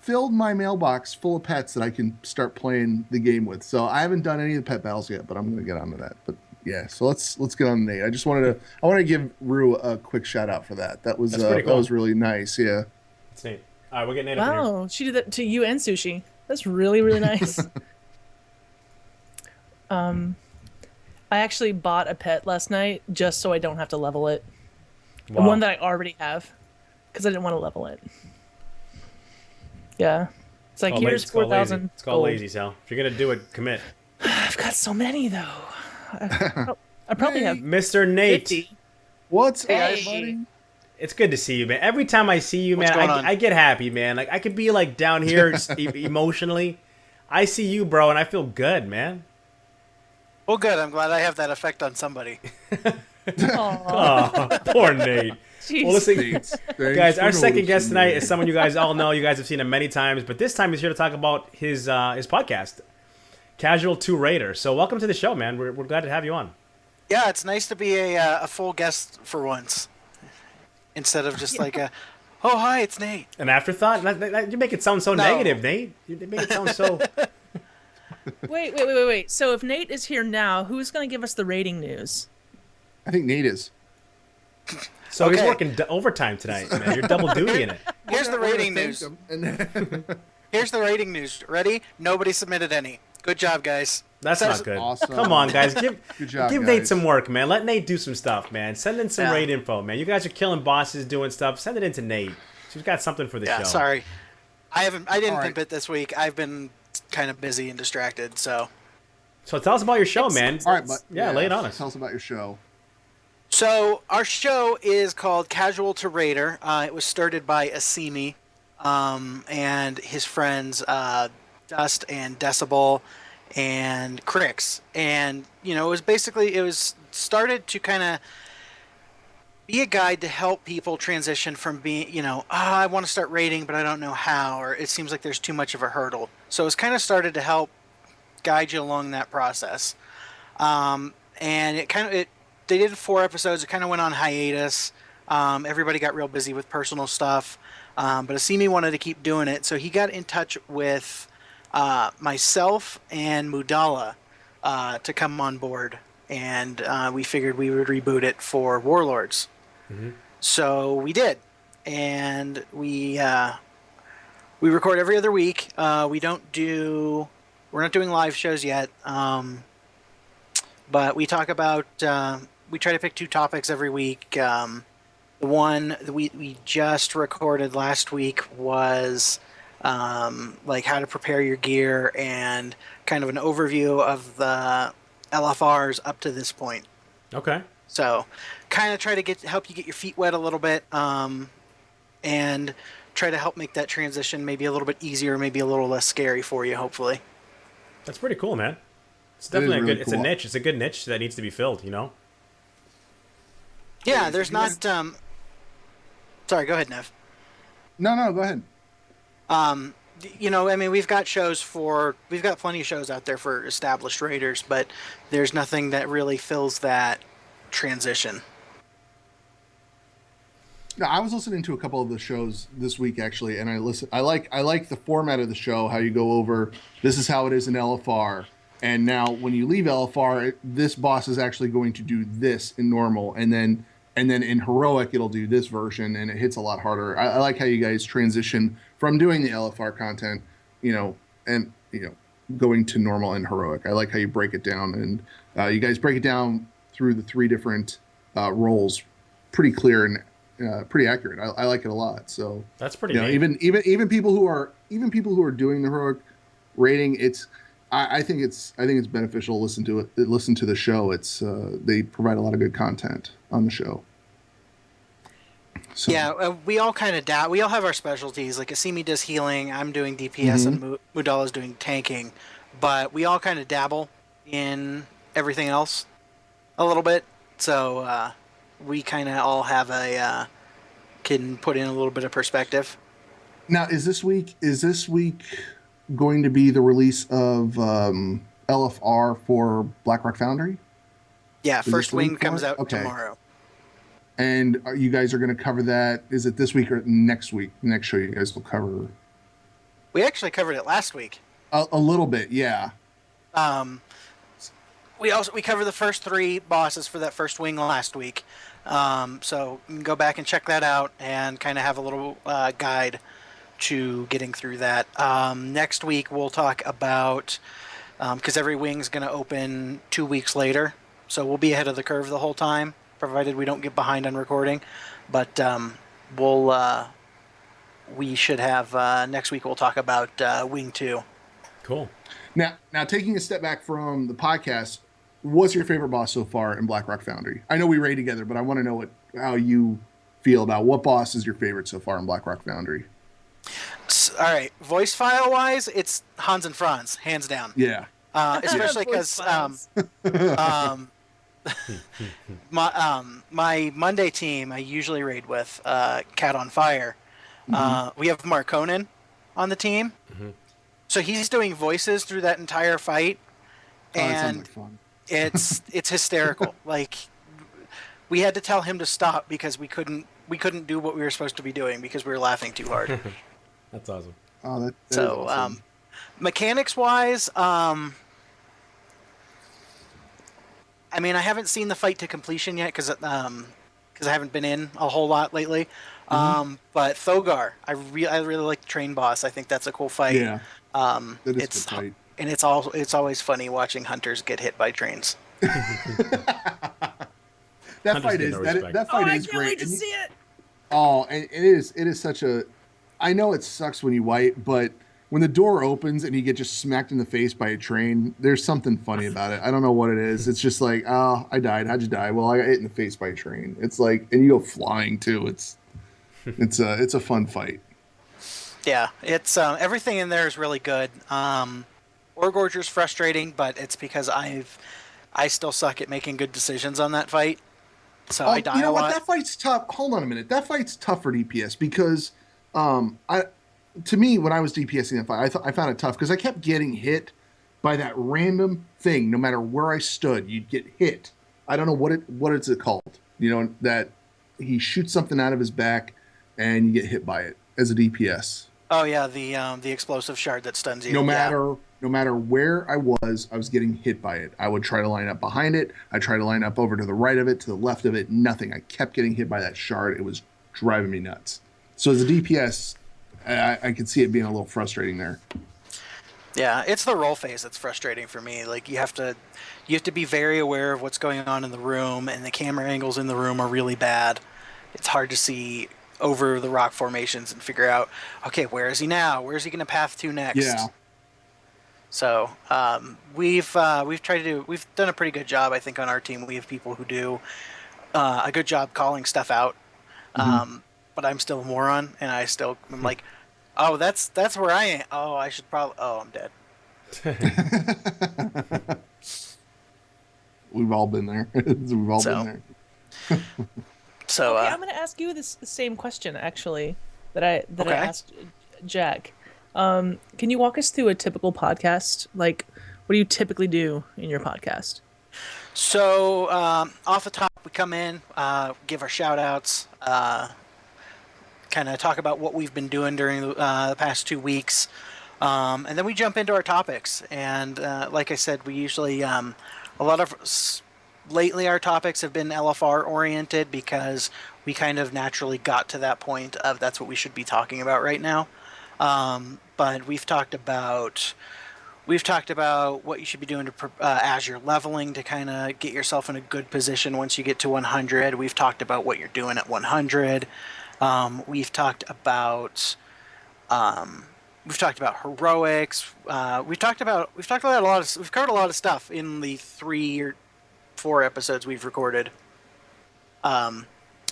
Speaker 1: Filled my mailbox full of pets that I can start playing the game with. So I haven't done any of the pet battles yet, but I'm going to get onto that. But yeah, so let's get on Nate. I want to give Rue a quick shout out for that. That's pretty cool. That was really nice. Yeah.
Speaker 3: That's neat. All right, we'll get Nate up here.
Speaker 2: Wow, she did that to you and sushi. That's really, really nice. I actually bought a pet last night just so I don't have to level it.
Speaker 3: Wow.
Speaker 2: One that I already have because I didn't want to level it. Yeah. It's like, here's 4,000.
Speaker 3: It's called lazy, Sal. If you're going to do it, commit.
Speaker 2: I've got so many, though. I probably have
Speaker 3: Mr. Nate.
Speaker 2: 50.
Speaker 1: What's up,
Speaker 2: Hey.
Speaker 1: buddy?
Speaker 3: It's good to see you, man. Every time I see you, man, I get happy, man. Like, I could be, like, down here emotionally. I see you, bro, and I feel good, man.
Speaker 8: Well, good. I'm glad I have that effect on somebody.
Speaker 3: Oh, poor Nate.
Speaker 2: Jeez.
Speaker 3: Well, listen,
Speaker 1: Thanks
Speaker 3: guys,
Speaker 1: for
Speaker 3: our second
Speaker 1: noticing,
Speaker 3: guest tonight
Speaker 1: man.
Speaker 3: is someone you guys all know. You guys have seen him many times, but this time he's here to talk about his podcast, Casual 2 Raider. So welcome to the show, man. We're glad to have you on.
Speaker 8: Yeah, it's nice to be a full guest for once, instead of just like a, oh hi, it's Nate.
Speaker 3: An afterthought? You make it sound so
Speaker 8: No.
Speaker 3: negative, Nate. You make it sound so...
Speaker 2: Wait. So if Nate is here now, who's going to give us the rating news?
Speaker 1: I think Nate is.
Speaker 3: So he's
Speaker 8: Okay.
Speaker 3: working overtime tonight, man. You're double duty in it.
Speaker 8: Here's the rating news.
Speaker 1: And
Speaker 8: Here's the rating news. Ready? Nobody submitted any. Good job, guys.
Speaker 3: That's
Speaker 8: Says-
Speaker 3: not good.
Speaker 1: Awesome.
Speaker 3: Come on, guys. Give
Speaker 1: job,
Speaker 3: Nate
Speaker 1: guys.
Speaker 3: some work, man. Let Nate do some stuff, man. Send in some
Speaker 8: Yeah.
Speaker 3: raid info, man. You guys are killing bosses doing stuff. Send it in to Nate. She's got something for the
Speaker 8: Yeah,
Speaker 3: show.
Speaker 8: sorry. I didn't
Speaker 1: All right.
Speaker 8: pimp it this week. I've been kind of busy and distracted, so.
Speaker 3: So tell us about your show, man.
Speaker 1: All right, but
Speaker 3: Yeah, lay it on us.
Speaker 1: Tell us about your show.
Speaker 8: So our show is called Casual to Raider. It was started by Asimi and his friends Dust and Decibel and Crix. And, it was started to kind of be a guide to help people transition from being, I want to start raiding, but I don't know how, or it seems like there's too much of a hurdle. So it was kind of started to help guide you along that process. And they did 4 episodes. It kind of went on hiatus. Everybody got real busy with personal stuff. But Asimi wanted to keep doing it. So he got in touch with myself and Mudala to come on board. And we figured we would reboot it for Warlords.
Speaker 3: Mm-hmm.
Speaker 8: So we did. And we record every other week. We're not doing live shows yet. But we talk about... we try to pick 2 topics every week. The one that we just recorded last week was like how to prepare your gear and kind of an overview of the LFRs up to this point.
Speaker 3: Okay.
Speaker 8: So kind of try to help you get your feet wet a little bit and try to help make that transition maybe a little bit easier, maybe a little less scary for you, hopefully.
Speaker 3: That's pretty cool, man. It's definitely
Speaker 1: really
Speaker 3: it's a
Speaker 1: cool.
Speaker 3: niche. It's a good niche that needs to be filled, you know?
Speaker 8: Yeah, there's not. Sorry, go ahead, Nev.
Speaker 1: No, go ahead.
Speaker 8: I mean, we've got plenty of shows out there for established raiders, but there's nothing that really fills that transition.
Speaker 1: No, I was listening to a couple of the shows this week actually, and I like the format of the show. How you go over this is how it is in LFR, and now when you leave LFR, this boss is actually going to do this in normal, and then in heroic it'll do this version, and it hits a lot harder. I like how you guys transition from doing the LFR content, and going to normal and heroic. I like how you break it down, and you guys break it down through the 3 different roles, pretty clear and pretty accurate. I like it a lot. So
Speaker 3: that's pretty neat.
Speaker 1: Even people who are doing the heroic rating, I think it's beneficial. Listen to the show. They provide a lot of good content on the show. So.
Speaker 8: Yeah, we all kind of we all have our specialties. Like Asimi does healing, I'm doing DPS, and Mudala's doing tanking. But we all kind of dabble in everything else a little bit. So we kind of all have can put in a little bit of perspective.
Speaker 1: Now, is this week going to be the release of LFR for Blackrock Foundry?
Speaker 8: Yeah, First Wing comes out tomorrow.
Speaker 1: And you guys are going to cover that. Is it this week or next week? Next show you guys will cover.
Speaker 8: We actually covered it last week.
Speaker 1: A little bit, yeah.
Speaker 8: We covered the first 3 bosses for that First Wing last week. So you can go back and check that out and kind of have a little guide to getting through that. Next week we'll talk about, because every wing's going to open 2 weeks later, so we'll be ahead of the curve the whole time, provided we don't get behind on recording. But we should have next week we'll talk about Wing 2.
Speaker 3: Cool.
Speaker 1: Now taking a step back from the podcast, what's your favorite boss so far in Blackrock Foundry? I know we raid together, but I want to know how you feel about what boss is your favorite so far in Blackrock Foundry.
Speaker 8: All right, voice file wise, it's Hans and Franz, hands down.
Speaker 1: Yeah.
Speaker 8: Especially because my Monday team I usually raid with Cat on Fire. We have Markonen on the team, so he's doing voices through that entire fight, and
Speaker 1: that sounds like fun.
Speaker 8: it's hysterical. Like, we had to tell him to stop because we couldn't do what we were supposed to be doing because we were laughing too hard.
Speaker 3: That's awesome.
Speaker 1: Oh, that
Speaker 8: so
Speaker 1: is awesome.
Speaker 8: Mechanics wise, I mean, I haven't seen the fight to completion yet because I haven't been in a whole lot lately. But Thogar, I really like the train boss. I think that's a cool fight.
Speaker 1: Yeah.
Speaker 8: That
Speaker 1: is a
Speaker 8: it's
Speaker 1: good fight.
Speaker 8: And it's always funny watching hunters get hit by trains.
Speaker 1: That fight is
Speaker 3: great.
Speaker 2: I can't wait to see it.
Speaker 1: Oh, and it is such a. I know it sucks when you wipe, but when the door opens and you get just smacked in the face by a train, there's something funny about it. I don't know what it is. It's just like, oh, I died. How'd you die? Well, I got hit in the face by a train. It's like, and you go flying too. It's a fun fight.
Speaker 8: Yeah, it's everything in there is really good. Orgorger's frustrating, but it's because I still suck at making good decisions on that fight. So I die a lot.
Speaker 1: That fight's tough. Hold on a minute. That fight's tough for DPS because to me, when I was DPSing that fight, I found it tough because I kept getting hit by that random thing. No matter where I stood, you'd get hit. I don't know what it's called. That he shoots something out of his back and you get hit by it as a DPS.
Speaker 8: Oh yeah, the explosive shard that stuns you.
Speaker 1: No matter where I was getting hit by it. I would try to line up behind it. I try to line up over to the right of it, to the left of it. Nothing. I kept getting hit by that shard. It was driving me nuts. So as a DPS, I could see it being a little frustrating there.
Speaker 8: Yeah, it's the roll phase that's frustrating for me. Like, you have to be very aware of what's going on in the room, and the camera angles in the room are really bad. It's hard to see over the rock formations and figure out, okay, where is he now? Where is he going to path to next?
Speaker 1: Yeah.
Speaker 8: So we've done a pretty good job, I think, on our team. We have people who do a good job calling stuff out. But I'm still a moron, and I'm like, oh, that's where I am. Oh, I should probably. Oh, I'm dead.
Speaker 1: We've all been there. We've all
Speaker 8: So-
Speaker 1: been there.
Speaker 8: So
Speaker 2: Okay, I'm going to ask you this same question actually that I
Speaker 8: Okay.
Speaker 2: asked Jack. Can you walk us through a typical podcast? Like, what do you typically do in your podcast?
Speaker 8: So off the top, we come in, give our shout outs, kind of talk about what we've been doing during the past 2 weeks, and then we jump into our topics. And like I said, we usually lately our topics have been LFR oriented because we kind of naturally got to that point of that's what we should be talking about right now. But we've talked about what you should be doing to as you're leveling to kind of get yourself in a good position once you get to 100. We've talked about what you're doing at 100. We've talked about heroics. We've covered a lot of stuff in the 3 or 4 episodes we've recorded. I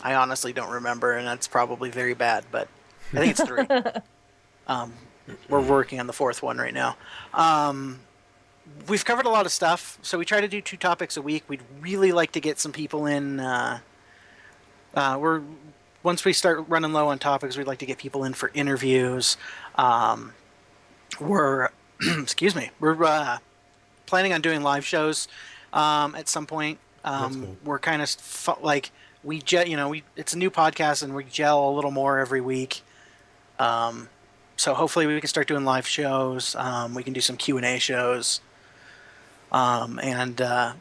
Speaker 8: honestly don't remember, and that's probably very bad, but I think it's 3. We're working on the 4th one right now. We've covered a lot of stuff, so we try to do 2 topics a week. We'd really like to get some people in. Once we start running low on topics, we'd like to get people in for interviews. We're we're planning on doing live shows at some point.
Speaker 3: Cool.
Speaker 8: We're kind of it's a new podcast and we gel a little more every week. So hopefully we can start doing live shows. We can do some Q&A shows. Hopefully,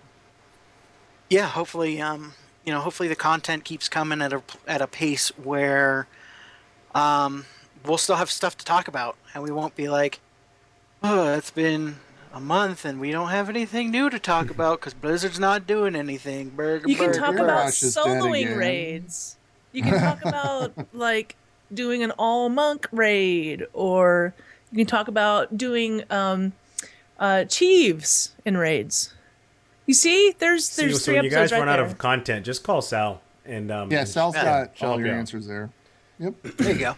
Speaker 8: hopefully the content keeps coming at a pace where we'll still have stuff to talk about, and we won't be like, oh, it's been a month and we don't have anything new to talk about because Blizzard's not doing anything.
Speaker 2: You can talk about
Speaker 1: Overwatch is dead
Speaker 2: soloing
Speaker 1: again.
Speaker 2: raids. You can talk about like doing an all monk raid, or you can talk about doing Chieves in raids. You see, there's
Speaker 3: So
Speaker 2: 3
Speaker 3: when
Speaker 2: episodes
Speaker 3: you guys
Speaker 2: right
Speaker 3: run out
Speaker 2: there.
Speaker 3: of content, just call Sal and
Speaker 1: Yeah, Sal's got
Speaker 3: I'll
Speaker 1: all your
Speaker 3: help you out.
Speaker 1: answers there. Yep.
Speaker 8: There you go.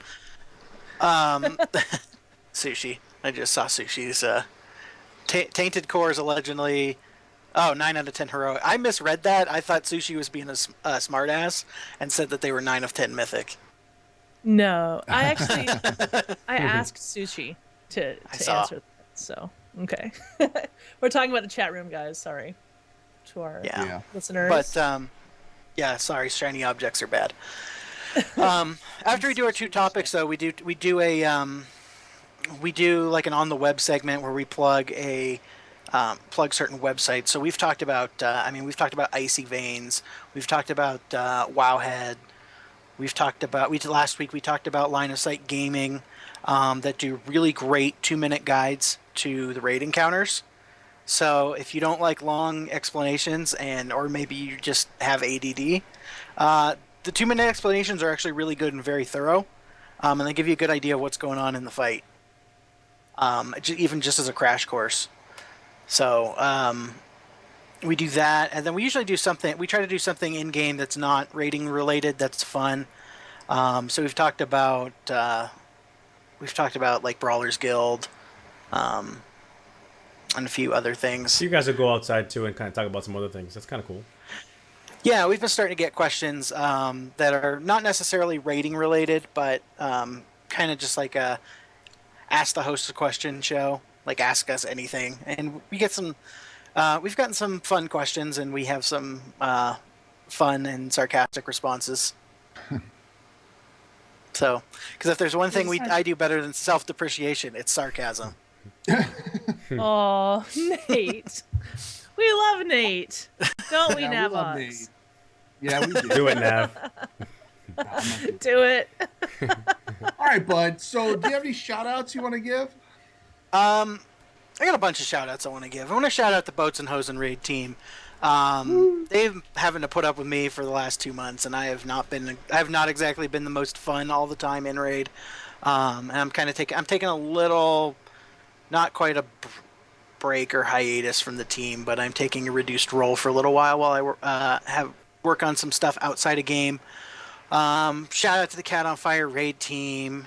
Speaker 8: Sushi. I just saw Sushi's Tainted Core is allegedly 9 out of 10 heroic. I misread that. I thought Sushi was being a smartass and said that they were 9 of 10 mythic.
Speaker 2: No, I actually I asked Sushi to
Speaker 8: saw.
Speaker 2: answer that. So okay, we're talking about the chat room, guys. Sorry to our
Speaker 8: Yeah.
Speaker 2: listeners.
Speaker 8: But sorry, shiny objects are bad. After we do our 2 topics, though, we do like an on the web segment where we plug certain websites. So we've talked about Icy Veins. We've talked about Wowhead. Last week we talked about Line of Sight Gaming, that do really great 2-minute guides to the raid encounters. So if you don't like long explanations or maybe you just have ADD, the 2-minute explanations are actually really good and very thorough, and they give you a good idea of what's going on in the fight, even just as a crash course. So we do that, and then we usually do something. We try to do something in game that's not rating related. That's fun. So we've talked about like Brawlers Guild, and a few other things.
Speaker 3: So you guys will go outside too and kind of talk about some other things. That's kind of cool.
Speaker 8: Yeah, we've been starting to get questions that are not necessarily rating related, but kind of just like a ask the host a question show, like ask us anything, and we get some. We've gotten some fun questions, and we have some fun and sarcastic responses. So, because if there's one thing I do better than self-depreciation, it's sarcasm.
Speaker 2: Oh, Nate. We love Nate. Don't we,
Speaker 1: Yeah, we love
Speaker 2: Navox?
Speaker 1: Nate. Yeah, we do.
Speaker 3: Do it, Nav.
Speaker 2: Do it.
Speaker 1: All right, bud. So, do you have any shout-outs you want to give?
Speaker 8: I got a bunch of shout-outs I want to give. I want to shout out the Boats and Hose and Raid team. They've having to put up with me for the last 2 months, and I have not exactly been the most fun all the time in Raid. And I'm taking a little, not quite a break or hiatus from the team, but I'm taking a reduced role for a little while I work on some stuff outside of game. Shout out to the Cat on Fire Raid team.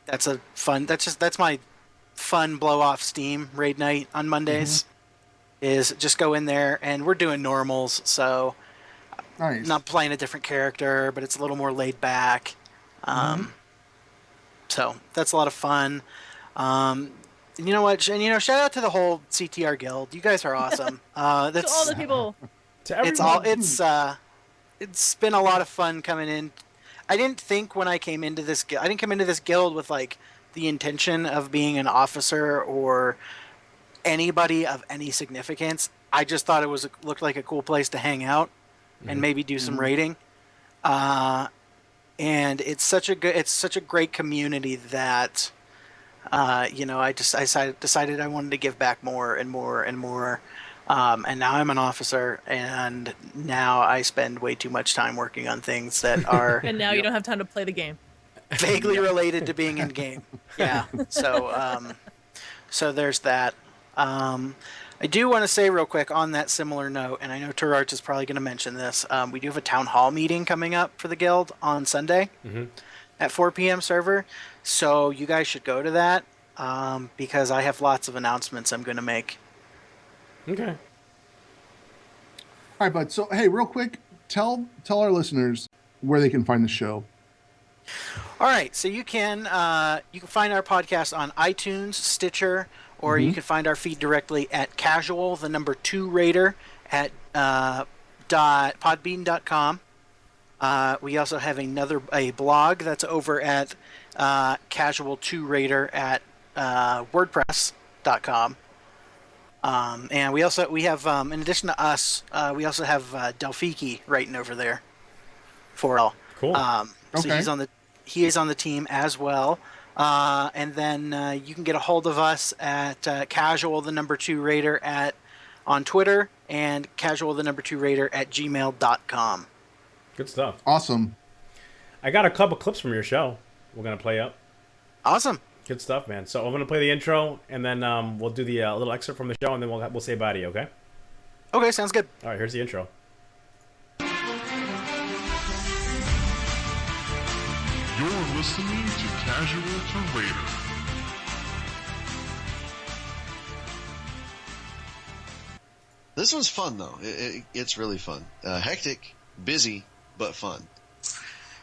Speaker 8: That's my fun blow off steam raid night on Mondays. is just go in there, and we're doing normals, so
Speaker 1: Nice.
Speaker 8: not playing a different character, but it's a little more laid back. So that's a lot of fun. And you know what? And shout out to the whole CTR guild. You guys are awesome.
Speaker 2: To all
Speaker 8: That's
Speaker 2: the people.
Speaker 3: To everyone.
Speaker 8: it's been a lot of fun coming in. I didn't think when I came into this guild, I didn't come into this guild with like the intention of being an officer or anybody of any significance. I just thought it looked like a cool place to hang out and maybe do some raiding. And it's such a great community that I decided I wanted to give back more and more and more. And now I'm an officer, and now I spend way too much time working on things that are
Speaker 2: And now you don't have time to play the game.
Speaker 8: vaguely related to being in game. Yeah. So there's that. I do want to say real quick on that similar note, and I know Turarts is probably going to mention this. We do have a town hall meeting coming up for the guild on Sunday at 4 p.m. server. So you guys should go to that because I have lots of announcements I'm going to make.
Speaker 3: Okay.
Speaker 1: All right, bud. So, hey, real quick, tell our listeners where they can find the show.
Speaker 8: All right, so you can find our podcast on iTunes, Stitcher, or you can find our feed directly at casual2raider at .podbean.com. We also have a blog that's over at casual2raider at wordpress.com. And we have in addition to us, we also have Delphiki writing over there for all.
Speaker 3: Cool.
Speaker 1: Okay.
Speaker 8: So he is on the team as well. And then you can get a hold of us at casual2raider on Twitter and casual2raider at gmail.com.
Speaker 3: Good stuff.
Speaker 1: Awesome.
Speaker 3: I got a couple clips from your show we're going to play up.
Speaker 8: Awesome.
Speaker 3: Good stuff, man. So I'm going to play the intro, and then we'll do the little excerpt from the show, and then we'll say bye to you, okay?
Speaker 8: Okay, sounds good.
Speaker 3: All right, here's the intro.
Speaker 9: You're listening to Casual to Raider.
Speaker 10: This one's fun, though. It's really fun. Hectic, busy, but fun.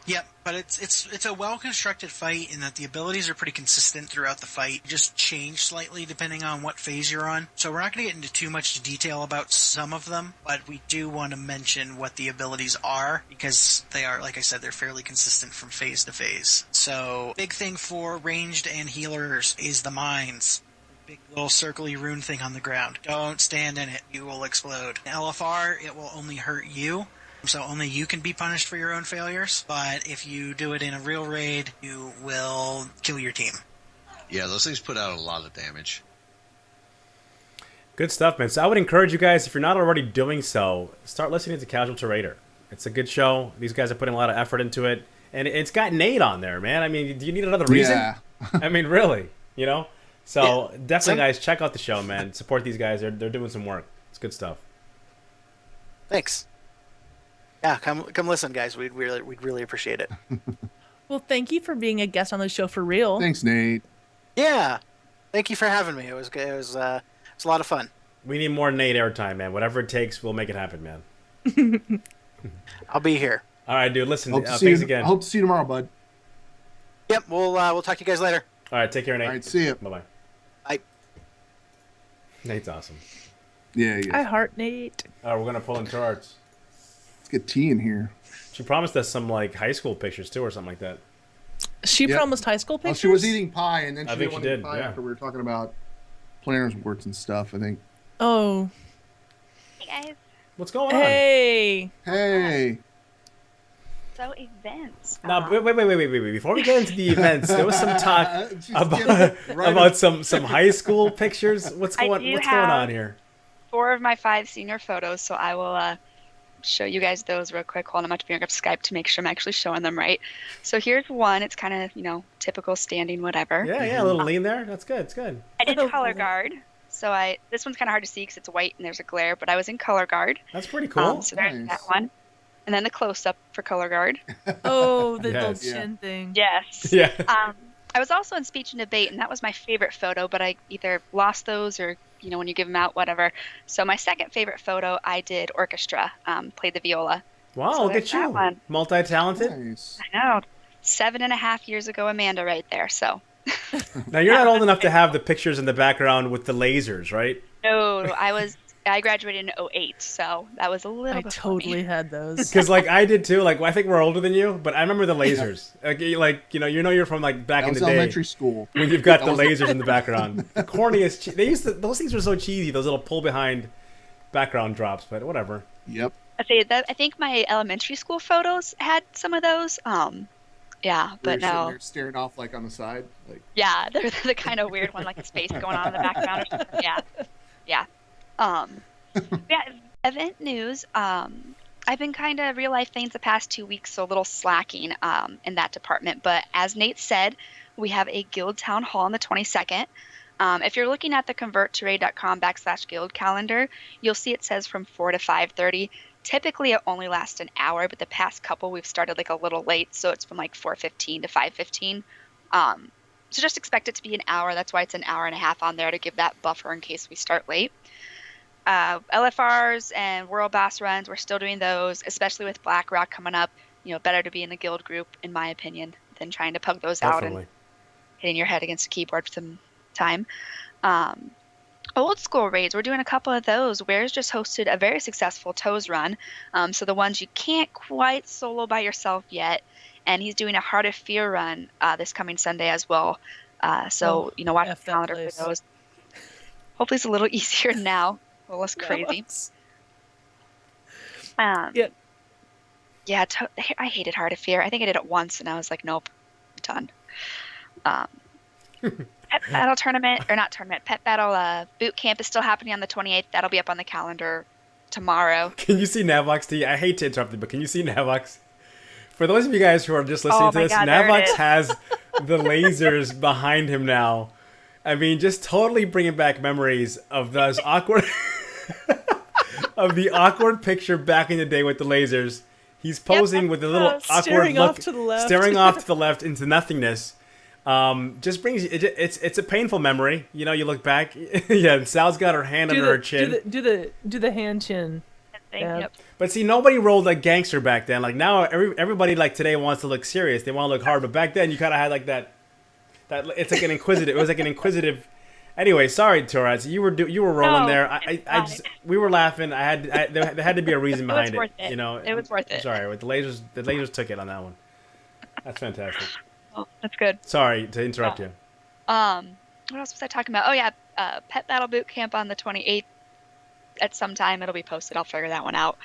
Speaker 8: Yep, but it's a well-constructed fight in that the abilities are pretty consistent throughout the fight, just change slightly depending on what phase you're on. So we're not going to get into too much detail about some of them, but we do want to mention what the abilities are, because they are, like I said, they're fairly consistent from phase to phase. So big thing for ranged and healers is the mines. Big little circly rune thing on the ground. Don't stand in it, you will explode. In LFR, it will only hurt you. So only you can be punished for your own failures, but if you do it in a real raid, you will kill your team.
Speaker 10: Yeah, those things put out a lot of damage.
Speaker 3: Good stuff, man. So I would encourage you guys, if you're not already doing so, start listening to Casual to Raider. It's a good show. These guys are putting a lot of effort into it. And it's got Knate on there, man. I mean, do you need another reason?
Speaker 1: Yeah.
Speaker 3: I mean, really, So
Speaker 8: Yeah.
Speaker 3: definitely, guys, check out the show, man. Support these guys. They're doing some work. It's good stuff.
Speaker 8: Thanks. Yeah, come listen, guys. We'd really appreciate it.
Speaker 2: Well, thank you for being a guest on the show for real.
Speaker 1: Thanks, Nate.
Speaker 8: Yeah, thank you for having me. It was a lot of fun.
Speaker 3: We need more Knate airtime, man. Whatever it takes, we'll make it happen, man.
Speaker 8: I'll be here.
Speaker 3: All right, dude. Listen,
Speaker 1: Hope to
Speaker 3: thanks again.
Speaker 1: Hope to see you tomorrow, bud.
Speaker 8: Yep, we'll talk to you guys later.
Speaker 3: All right, take care, Nate.
Speaker 1: All right, see ya.
Speaker 3: Bye-bye.
Speaker 8: Bye.
Speaker 3: Nate's awesome.
Speaker 1: Yeah.
Speaker 2: I heart Nate.
Speaker 3: We're going to pull in Turarts.
Speaker 1: Let's get tea in here.
Speaker 3: She promised us some, high school pictures, too, or something like that.
Speaker 2: She
Speaker 1: Yep.
Speaker 2: promised high school
Speaker 1: Oh,
Speaker 2: pictures?
Speaker 1: she was eating pie, and then she
Speaker 3: I think
Speaker 1: didn't
Speaker 3: she
Speaker 1: want to eat
Speaker 3: did,
Speaker 1: pie
Speaker 3: yeah.
Speaker 1: after we were talking about planners works and stuff, I think.
Speaker 2: Oh.
Speaker 11: Hey guys,
Speaker 3: What's going on?
Speaker 2: Hey.
Speaker 1: Hey.
Speaker 11: so events.
Speaker 3: Now, wait. Before we get into the events, there was some talk
Speaker 1: She's
Speaker 3: about,
Speaker 1: skipping right
Speaker 3: about some high school pictures. What's going on here?
Speaker 11: 4 of my 5 senior photos, so I will show you guys those real quick. Hold on, I'm about to bring up Skype to make sure I'm actually showing them right. So here's one. It's kind of, typical standing whatever.
Speaker 3: Yeah, a little lean there. That's good. It's good.
Speaker 11: I did color guard. So this one's kind of hard to see because it's white and there's a glare, but I was in color guard.
Speaker 3: That's pretty cool.
Speaker 11: So there's
Speaker 1: Nice.
Speaker 11: that one. And then the close-up for color guard.
Speaker 2: Oh, the
Speaker 3: Yes.
Speaker 2: little chin thing.
Speaker 11: Yes.
Speaker 3: Yeah.
Speaker 11: I I was also in speech and debate, and that was my favorite photo, but I either lost those or, when you give them out, whatever. So my second favorite photo, I did orchestra, played the viola.
Speaker 3: Wow,
Speaker 11: So
Speaker 3: look
Speaker 11: there's
Speaker 3: at
Speaker 11: that
Speaker 3: you.
Speaker 11: one.
Speaker 3: Multi-talented.
Speaker 1: Nice.
Speaker 11: I know. 7.5 years ago, Amanda, right there. So.
Speaker 3: Now, you're not old enough to have the pictures in the background with the lasers, right?
Speaker 11: No, I graduated in '08, so that was a little
Speaker 2: I
Speaker 11: before me.
Speaker 2: totally had those.
Speaker 3: Because, like, I did too. Like, I think we're older than you, but I remember the lasers. Like, you're from, like, back
Speaker 1: That
Speaker 3: in
Speaker 1: was
Speaker 3: the day.
Speaker 1: elementary school.
Speaker 3: When you've got
Speaker 1: That
Speaker 3: the
Speaker 1: was-
Speaker 3: lasers in the background. The corniest... Those things were so cheesy, those little pull-behind background drops, but whatever.
Speaker 1: Yep.
Speaker 11: I think my elementary school photos had some of those. Yeah,
Speaker 1: We
Speaker 11: but
Speaker 1: were sitting
Speaker 11: no.
Speaker 1: there staring off like on the side. Like,
Speaker 11: Yeah, they're the kind of weird one, like the space going on in the background or something. Yeah. Yeah, event news. I've been kind of real life things the past 2 weeks, so a little slacking in that department. But as Nate said, we have a guild town hall on the 22nd. If you're looking at the converttoraid.com/guild calendar, you'll see it says from 4 to 5:30. Typically, it only lasts an hour, but the past couple we've started like a little late, so it's from like 4:15 to 5:15. So just expect it to be an hour. That's why it's an hour and a half on there to give that buffer in case we start late. LFRs and World Boss runs, we're still doing those, especially with BlackRock coming up. Better to be in a guild group, in my opinion, than trying to pug those out and hitting your head against a keyboard for some time. Old school raids, we're doing a couple of those. Ware's just hosted a very successful Toes run. So the ones you can't quite solo by yourself yet. And he's doing a Heart of Fear run this coming Sunday as well. Watch the calendar for those. Hopefully it's a little easier now. A little less crazy.
Speaker 2: Yeah.
Speaker 11: Yeah, I hated Heart of Fear. I think I did it once and I was like, nope, done. Pet Battle tournament, or not tournament, Pet Battle boot camp is still happening on the 28th. That'll be up on the calendar tomorrow.
Speaker 3: Can you see Navox? I hate to interrupt you, but can you see Navox? For those of you guys who are just listening to this,
Speaker 11: God,
Speaker 3: Navox has the lasers behind him now. I mean, just totally bringing back memories of those awkward... of the awkward picture back in the day with the lasers. He's posing with a little awkward
Speaker 2: staring
Speaker 3: look,
Speaker 2: off to the left.
Speaker 3: staring off to the left into nothingness. Just brings it's a painful memory. You look back. Yeah, Sal's got her hand under her chin.
Speaker 2: Do the hand chin.
Speaker 11: Yep.
Speaker 3: But see, nobody rolled like gangster back then. Like now, everybody like today wants to look serious. They want to look hard. But back then, you kind of had like that. It's like an inquisitive. It was like an inquisitive. Anyway, sorry, Turarts. You were rolling there. We were laughing. There had to be a reason behind it.
Speaker 11: It was worth it.
Speaker 3: Sorry, the lasers took it on that one. That's fantastic.
Speaker 11: Oh, that's good.
Speaker 3: Sorry to interrupt you.
Speaker 11: What else was I talking about? Oh yeah, Pet Battle Boot Camp on the 28th. At some time it'll be posted. I'll figure that one out.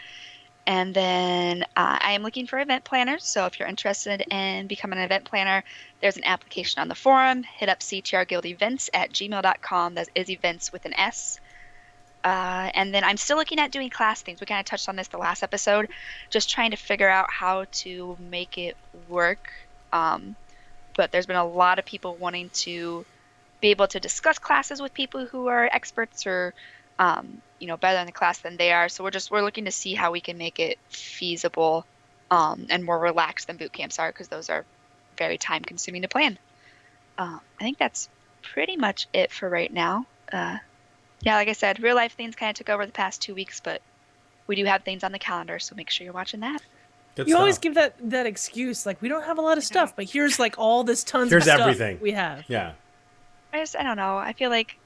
Speaker 11: And then I am looking for event planners. So if you're interested in becoming an event planner, there's an application on the forum. Hit up ctrguildevents@gmail.com. That is events with an S. And then I'm still looking at doing class things. We kind of touched on this the last episode. Just trying to figure out how to make it work. But there's been a lot of people wanting to be able to discuss classes with people who are experts or better in the class than they are. So we're looking to see how we can make it feasible and more relaxed than boot camps are, because those are very time consuming to plan. I think that's pretty much it for right now. Like I said, real life things kind of took over the past 2 weeks, but we do have things on the calendar, so make sure you're watching that.
Speaker 2: You always give that excuse, like, we don't have a lot of stuff, but here's like all this tons of stuff
Speaker 3: everything
Speaker 2: we have.
Speaker 3: Yeah.
Speaker 11: I don't know. I feel like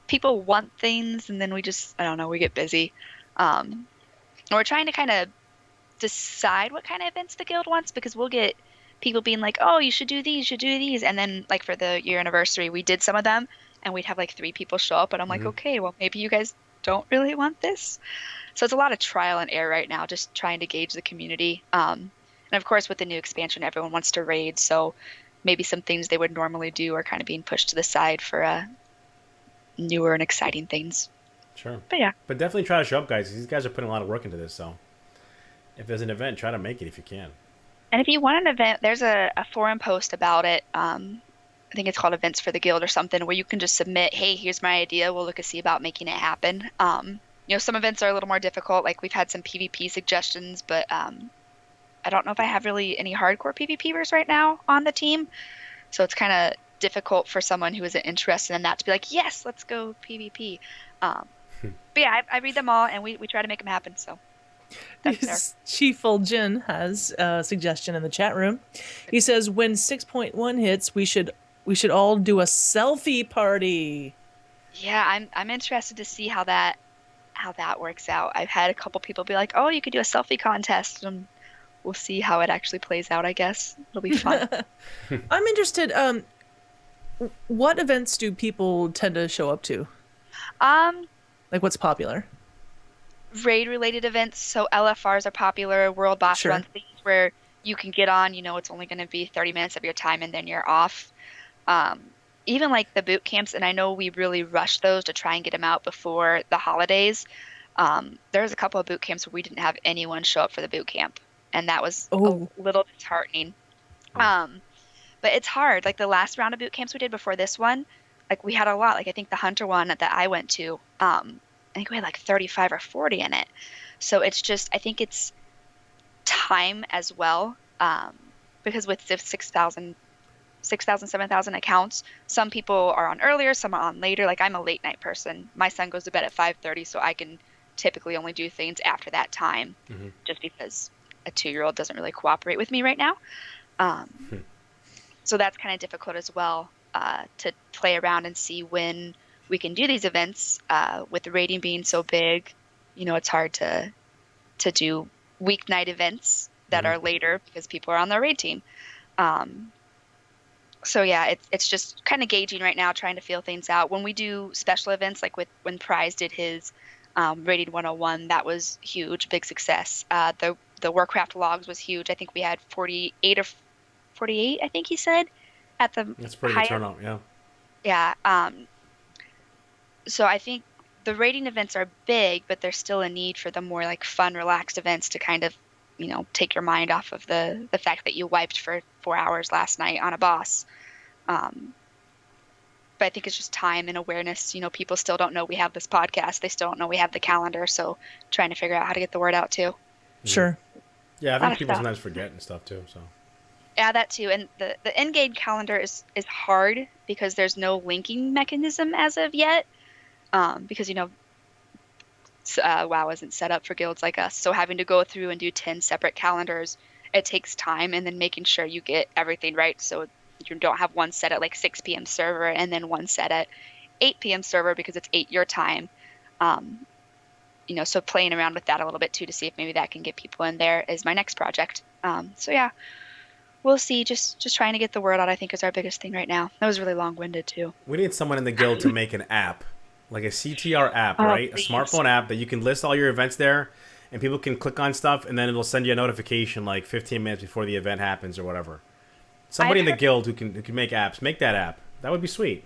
Speaker 11: people want things and then we get busy. And we're trying to kind of decide what kind of events the guild wants, because we'll get people being like, oh, you should do these, you should do these. And then like for the year anniversary, we did some of them and we'd have like 3 people show up and I'm like, okay, well maybe you guys don't really want this. So it's a lot of trial and error right now, just trying to gauge the community. And of course with the new expansion, everyone wants to raid. So maybe some things they would normally do are kind of being pushed to the side for newer and exciting things.
Speaker 3: Sure.
Speaker 11: But yeah.
Speaker 3: But definitely try to show up, guys. These guys are putting a lot of work into this. So if there's an event, try to make it if you can.
Speaker 11: And if you want an event, there's a forum post about it. I think it's called Events for the Guild or something, where you can just submit, hey, here's my idea. We'll look and see about making it happen. Some events are a little more difficult. Like we've had some PvP suggestions, but I don't know if I have really any hardcore PvPers right now on the team. So it's kind of difficult for someone who isn't interested in that to be like, yes, let's go PvP. But yeah, I read them all, and we try to make them happen. So that's there.
Speaker 2: Chief Fulgin has a suggestion in the chat room. He says when 6.1 hits, we should all do a selfie party.
Speaker 11: Yeah, I'm interested to see how that works out. I've had a couple people be like, "Oh, you could do a selfie contest," and we'll see how it actually plays out. I guess it'll be fun.
Speaker 2: I'm interested. What events do people tend to show up to? Like, what's popular?
Speaker 11: Raid related events. So LFRs are popular. World boss runs, things where you can get on. It's only going to be 30 minutes of your time, and then you're off. Even like the boot camps, and I know we really rushed those to try and get them out before the holidays. There's a couple of boot camps where we didn't have anyone show up for the boot camp, and that was a little disheartening. But it's hard. Like the last round of boot camps we did before this one, like we had a lot. Like I think the Hunter one that I went to, I think we had like 35 or 40 in it. So it's just, I think it's time as well, because with the 6,000, 7,000 accounts, some people are on earlier, some are on later. Like I'm a late night person. My son goes to bed at 5:30, so I can typically only do things after that time, just because a 2-year-old doesn't really cooperate with me right now. So that's kind of difficult as well, to play around and see when we can do these events. With the rating being so big, it's hard to do weeknight events that are later because people are on their raid team. So yeah, it's just kind of gauging right now, trying to feel things out. When we do special events, like when Prize did his Rated 101, that was huge, big success. The Warcraft logs was huge. I think we had 48, I think he said, at the
Speaker 3: That's pretty good turnout, yeah.
Speaker 11: Yeah. So I think the rating events are big, but there's still a need for the more like fun, relaxed events to kind of, take your mind off of the fact that you wiped for 4 hours last night on a boss. But I think it's just time and awareness. People still don't know we have this podcast. They still don't know we have the calendar. So trying to figure out how to get the word out too.
Speaker 2: Sure.
Speaker 3: Yeah, I think people sometimes forget and stuff too. So. Yeah,
Speaker 11: that too. And the Engage calendar is hard because there's no linking mechanism as of yet. Because WoW isn't set up for guilds like us, so having to go through and do 10 separate calendars, it takes time, and then making sure you get everything right, so you don't have one set at like 6 p.m. server and then one set at 8 p.m. server because it's 8 your time. So playing around with that a little bit too to see if maybe that can get people in there is my next project. So yeah, we'll see. Just trying to get the word out, I think, is our biggest thing right now. That was really long-winded too.
Speaker 3: We need someone in the guild to make an app. Like a CTR app, right?
Speaker 11: Please.
Speaker 3: A smartphone app that you can list all your events there, and people can click on stuff, and then it'll send you a notification like 15 minutes before the event happens or whatever. Somebody in the guild who can make apps, make that app. That would be sweet.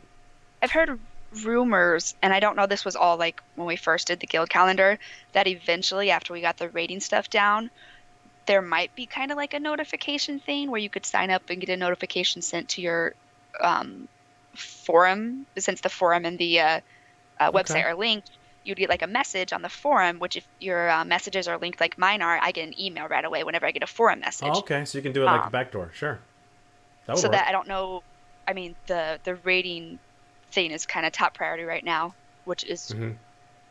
Speaker 11: I've heard rumors, and I don't know, this was all like when we first did the guild calendar, that eventually after we got the rating stuff down, there might be kind of like a notification thing where you could sign up and get a notification sent to your forum, since the forum and the website are linked. You'd get like a message on the forum, which if your messages are linked like mine are, I get an email right away whenever I get a forum message.
Speaker 3: Oh, okay, so you can do it like a backdoor. Sure. That would work.
Speaker 11: That I don't know. I mean, the rating thing is kind of top priority right now, which is,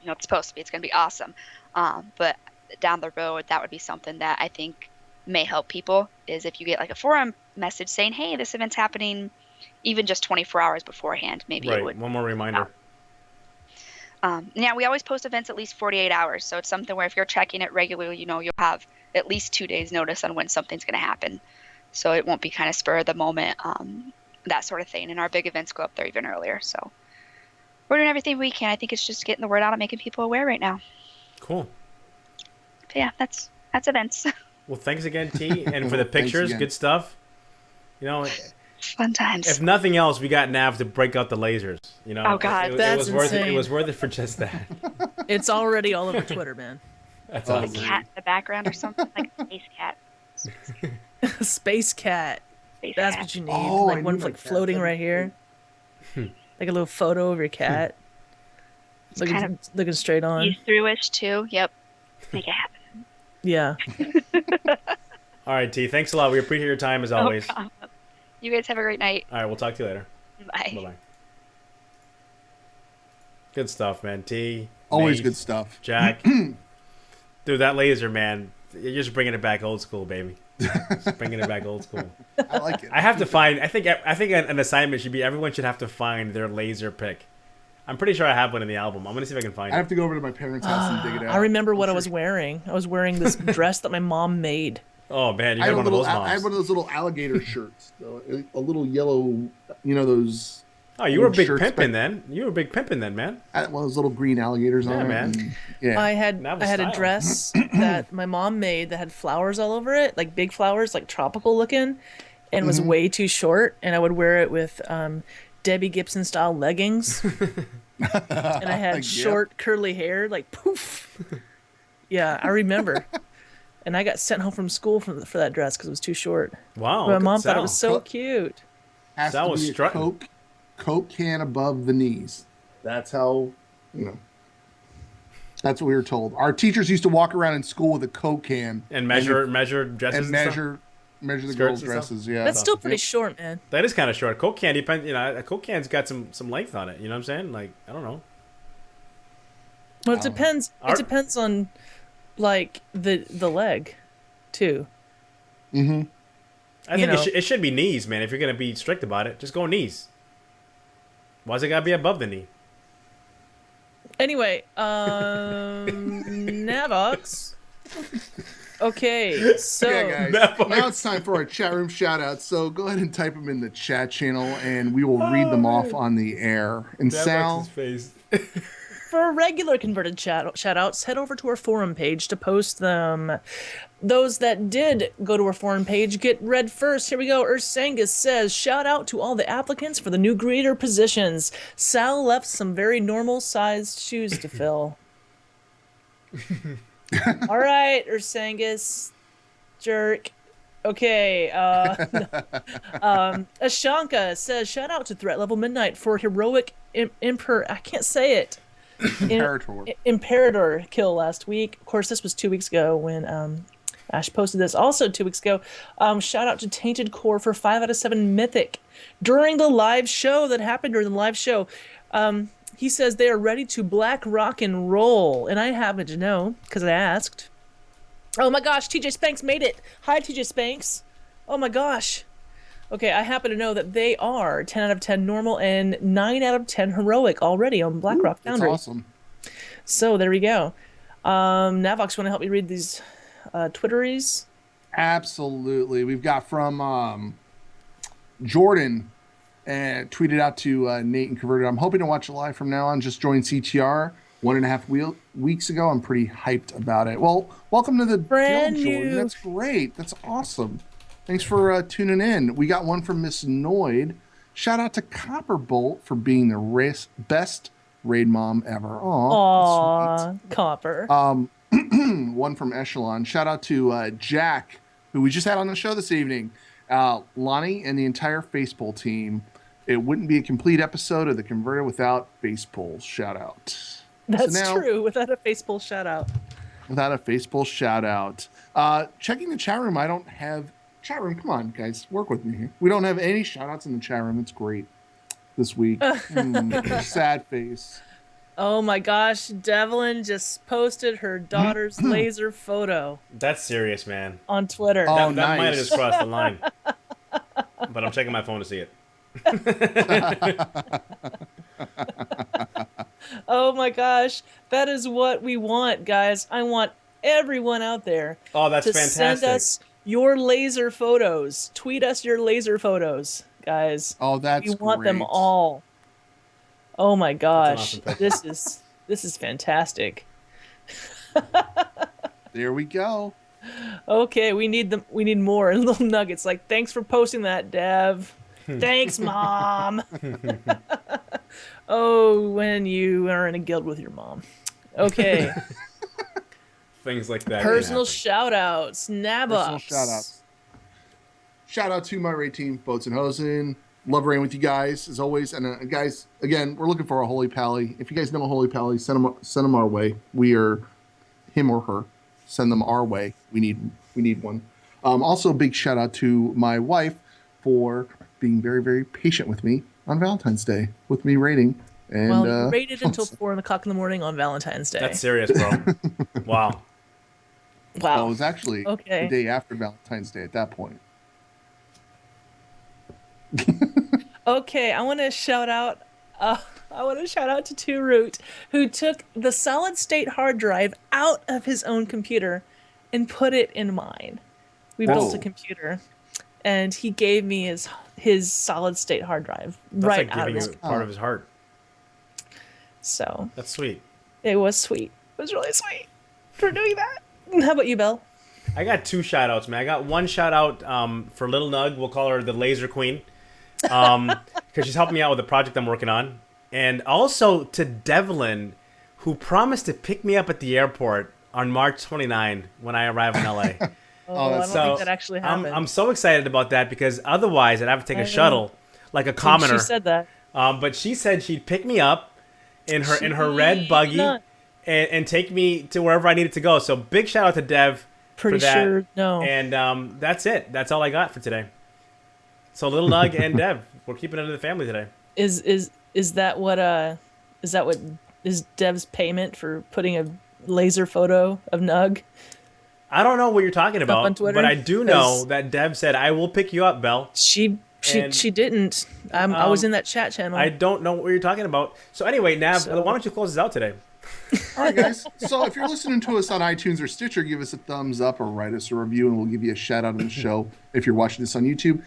Speaker 11: it's supposed to be. It's going to be awesome. But down the road, that would be something that I think may help people, is if you get like a forum message saying, hey, this event's happening, even just 24 hours beforehand, maybe it would.
Speaker 3: One more reminder.
Speaker 11: Yeah, we always post events at least 48 hours. So it's something where if you're checking it regularly, you'll have at least 2 days notice on when something's going to happen. So it won't be kind of spur of the moment, that sort of thing. And our big events go up there even earlier. So we're doing everything we can. I think it's just getting the word out and making people aware right now.
Speaker 3: Cool.
Speaker 11: But yeah, that's events.
Speaker 3: Well, thanks again, T. And for the pictures, good stuff.
Speaker 11: Fun times.
Speaker 3: If nothing else, we got Nav to break out the lasers.
Speaker 11: Oh God,
Speaker 2: that's insane.
Speaker 3: It was worth it for just that.
Speaker 2: It's already all over Twitter, man.
Speaker 3: That's
Speaker 11: a
Speaker 3: awesome.
Speaker 11: cat in the background or something, like a space cat.
Speaker 2: Space cat. That's what you need.
Speaker 1: Oh,
Speaker 2: like one like floating right here. Like a little photo of your cat. Looking straight on.
Speaker 11: You through-ish too. Yep. Make it happen.
Speaker 2: Yeah.
Speaker 3: All right, T. Thanks a lot. We appreciate your time as always.
Speaker 11: You guys have a great night.
Speaker 3: All right, we'll talk to you later.
Speaker 11: Bye.
Speaker 3: Bye-bye. Good stuff, man. T.
Speaker 1: Always
Speaker 3: Nate,
Speaker 1: good stuff.
Speaker 3: Jack. Dude, that laser, man. You're just bringing it back old school, baby. Just bringing it back old school.
Speaker 1: I like it.
Speaker 3: I have to find. I think an assignment should be everyone should have to find their laser pick. I'm pretty sure I have one in the album. I'm gonna see if I can find
Speaker 1: I
Speaker 3: it.
Speaker 1: have to go over to my parents' house and dig it out.
Speaker 2: I remember what I was wearing. I was wearing this dress that my mom made.
Speaker 3: Oh man, you
Speaker 1: I
Speaker 3: got
Speaker 1: had,
Speaker 3: one of those moms.
Speaker 1: I had one of those little alligator shirts, a little yellow, those.
Speaker 3: Oh, you were a big
Speaker 1: shirts
Speaker 3: pimpin' then. You were a big pimpin' then, man.
Speaker 1: I had one of those little green alligators on
Speaker 3: Yeah,
Speaker 1: it.
Speaker 3: man.
Speaker 1: and- yeah.
Speaker 2: I had
Speaker 3: That
Speaker 2: a
Speaker 3: was
Speaker 2: dress that my mom made that had flowers all over it, like big flowers, like tropical looking, and was way too short. And I would wear it with Debbie Gibson style leggings, and I had
Speaker 1: Yep.
Speaker 2: short curly hair, like poof. Yeah, I remember. And I got sent home from school for that dress because it was too short.
Speaker 3: Wow.
Speaker 2: But my
Speaker 3: good
Speaker 2: mom thought it
Speaker 3: Sal.
Speaker 2: was so cute.
Speaker 1: Has
Speaker 3: That
Speaker 1: to
Speaker 3: was
Speaker 1: be a
Speaker 3: strutting.
Speaker 1: Coke can above the knees. That's how, that's what we were told. Our teachers used to walk around in school with a Coke can
Speaker 3: and measure dresses
Speaker 1: and
Speaker 3: and
Speaker 1: measure the
Speaker 3: Skirts
Speaker 1: girls'
Speaker 3: and stuff?
Speaker 1: dresses. Yeah,
Speaker 2: That's still pretty
Speaker 1: Yep.
Speaker 2: short, man.
Speaker 3: stuff. That is kind of short. Coke can depends. A Coke can's got some length on it. You know what I'm saying? Like I don't know.
Speaker 2: Well, it depends.
Speaker 3: Our-
Speaker 2: It depends on like the leg, too.
Speaker 3: I think it should be knees, man. If you're gonna be strict about it, just go knees. Why's it gotta be above the knee?
Speaker 2: Anyway, Navox. Okay, so
Speaker 1: Yeah, guys. Now it's time for our chat room shout outs. So go ahead and type them in the chat channel and we will read them off on the air. And Sal,
Speaker 3: face.
Speaker 2: for regular converted shout-outs, head over to our forum page to post them. Those that did go to our forum page get read first. Here we go. Ursangus says, shout out to all the applicants for the new greeter positions. Sal left some very normal-sized shoes to fill. All right, Ursangus. Jerk. Okay. Ashanka says, shout out to Threat Level Midnight for heroic Emperor. I can't say it. Imperator kill last week. Of course, this was 2 weeks ago when Ash posted this. Also 2 weeks ago, shout out to Tainted Core for 5 out of 7 Mythic during the live show that happened during the live show. He says they are ready to black rock and roll, and I happen to know because I asked. Oh my gosh, TJ Spanks made it. Hi, TJ Spanks. Oh my gosh. Okay, I happen to know that they are 10 out of 10 normal and 9 out of 10 heroic already on Blackrock Foundry.
Speaker 1: that's awesome.
Speaker 2: So there we go. Navox, want to help me read these Twitteries?
Speaker 1: Absolutely. We've got from Jordan tweeted out to Nate and Converted. I'm hoping to watch it live from now on. Just joined CTR 1.5 weeks ago. I'm pretty hyped about it. Well, welcome to the
Speaker 2: Brand
Speaker 1: guild, Jordan.
Speaker 2: new.
Speaker 1: That's great. That's awesome. Thanks for tuning in. We got one from Miss Noid. Shout out to Copperbolt for being the best raid mom ever.
Speaker 2: Aw, Copper.
Speaker 1: One from Echelon. Shout out to Jack, who we just had on the show this evening. Lonnie and the entire Facepull team. It wouldn't be a complete episode of The Converter without Facepull. Shout out.
Speaker 2: That's true, without a facepull shout out.
Speaker 1: Without a Facepull shout out. Checking the chat room, I don't have... Chat room, come on, guys. Work with me here. We don't have any shout outs in the chat room. It's great this week. Sad face.
Speaker 2: Oh my gosh, Devlin just posted her daughter's laser photo
Speaker 3: That's serious, man.
Speaker 2: on Twitter.
Speaker 1: Oh,
Speaker 3: That might have
Speaker 1: nice.
Speaker 3: just crossed the line. But I'm checking my phone to see it.
Speaker 2: Oh my gosh, that is what we want, guys. I want everyone out there
Speaker 3: Oh, that's
Speaker 2: to
Speaker 3: fantastic.
Speaker 2: send us your laser photos. Tweet us your laser photos, guys.
Speaker 1: Oh, that's
Speaker 2: We want
Speaker 1: great.
Speaker 2: them all. Oh my gosh,
Speaker 3: awesome picture.
Speaker 2: this is fantastic.
Speaker 1: There we go.
Speaker 2: Okay, we need them. We need more little nuggets. Like, thanks for posting that, Dev. Thanks, Mom. Oh, when you are in a guild with your mom. Okay.
Speaker 3: Things like that.
Speaker 2: Personal
Speaker 3: can happen.
Speaker 2: shout-outs. Nabox.
Speaker 1: Personal shout outs. Shout out to my raid team, Boats and Hosen. Love raiding with you guys, as always. And guys, again, we're looking for a Holy Pally. If you guys know a Holy Pally, send them our way. We are him or her. Send them our way. We need one. Also, a big shout out to my wife for being very, very patient with me on Valentine's Day with me raiding. And,
Speaker 2: well, you raided until 4 o'clock in the morning on Valentine's Day.
Speaker 3: That's serious, bro. Wow.
Speaker 2: Wow.
Speaker 1: Well, it was actually
Speaker 2: Okay.
Speaker 1: the day after Valentine's Day at that point.
Speaker 2: Okay, I want to shout out. To Two Root, who took the solid state hard drive out of his own computer and put it in mine. We built a computer, and he gave me his solid state hard drive
Speaker 3: That's
Speaker 2: right
Speaker 3: like
Speaker 2: out of
Speaker 3: giving
Speaker 2: his.
Speaker 3: you part of his heart.
Speaker 2: So
Speaker 3: That's sweet.
Speaker 2: it was sweet. It was really sweet for doing that. How about you, Belle?
Speaker 3: I got 2 shout-outs, man. I got one shout-out for Little Nug. We'll call her the Laser Queen. Because she's helping me out with the project I'm working on. And also to Devlin, who promised to pick me up at the airport on March 29 when I arrive in LA.
Speaker 2: I don't think that actually happened.
Speaker 3: I'm so excited about that because otherwise I'd have to take a shuttle like a commoner.
Speaker 2: She said that.
Speaker 3: But she said she'd pick me up in her red buggy and take me to wherever I needed to go. So big shout out to Dev
Speaker 2: Pretty
Speaker 3: for that.
Speaker 2: sure, no.
Speaker 3: And that's it. That's all I got for today. So Little Nug and Dev, we're keeping it in the family today.
Speaker 2: Is that what is Dev's payment for putting a laser photo of Nug?
Speaker 3: I don't know what you're talking about,
Speaker 2: on Twitter?
Speaker 3: but I do know that Dev said, "I will pick you up, Belle."
Speaker 2: She didn't. I was in that chat channel.
Speaker 3: I don't know what you're talking about. So anyway, Nav, why don't you close this out today?
Speaker 1: All right, guys. So if you're listening to us on iTunes or Stitcher, give us a thumbs up or write us a review, and we'll give you a shout out in the show. If you're watching this on YouTube,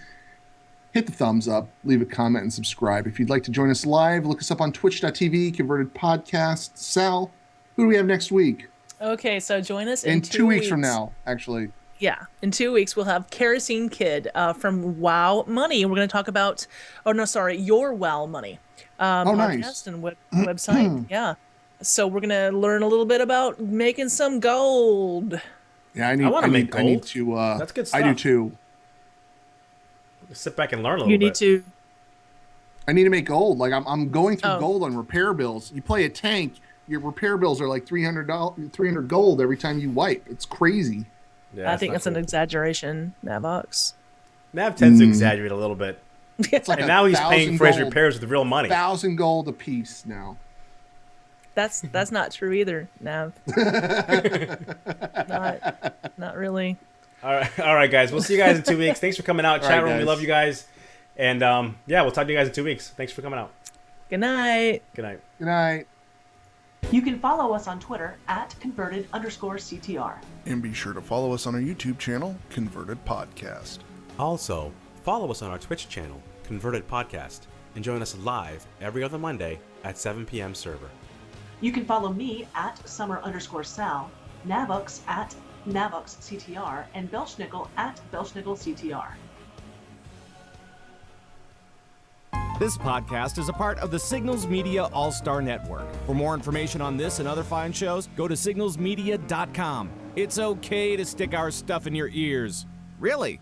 Speaker 1: hit the thumbs up, leave a comment, and subscribe. If you'd like to join us live, look us up on twitch.tv, Converted Podcast. Sal, who do we have next week?
Speaker 2: Okay, so join us
Speaker 1: in 2 weeks from now, actually.
Speaker 2: Yeah, in 2 weeks we'll have Kerosene Kid from WoW Money. We're going to talk about, your WoW Money podcast
Speaker 1: nice.
Speaker 2: and website. Yeah, so we're going to learn a little bit about making some gold.
Speaker 1: Yeah, I want to make gold. I need to.
Speaker 3: That's good stuff.
Speaker 1: I do too.
Speaker 3: Sit back and learn a little bit.
Speaker 1: I need to make gold. Like I'm going through gold on repair bills. You play a tank, your repair bills are like $300 gold every time you wipe. It's crazy.
Speaker 2: Yeah, I think that's an exaggeration, Navox.
Speaker 3: Nav tends to exaggerate a little bit.
Speaker 1: It's like
Speaker 3: and now he's paying for his repairs with real money.
Speaker 1: 1,000 gold a piece now.
Speaker 2: That's not true either, Nav. not really.
Speaker 3: All right, guys. We'll see you guys in 2 weeks. Thanks for coming out. Chat room, we love you guys. And we'll talk to you guys in 2 weeks. Thanks for coming out.
Speaker 2: Good night.
Speaker 3: Good night.
Speaker 1: Good night.
Speaker 12: You can follow us on Twitter at @converted_CTR.
Speaker 1: And be sure to follow us on our YouTube channel, Converted Podcast.
Speaker 4: Also, follow us on our Twitch channel, Converted Podcast, and join us live every other Monday at 7 p.m. server.
Speaker 12: You can follow me at @Summer_Sal, Navox at NavoxCTR, and Belshnickle at BelshnickleCTR.
Speaker 13: This podcast is a part of the Signals Media All-Star Network. For more information on this and other fine shows, go to signalsmedia.com. It's okay to stick our stuff in your ears. Really?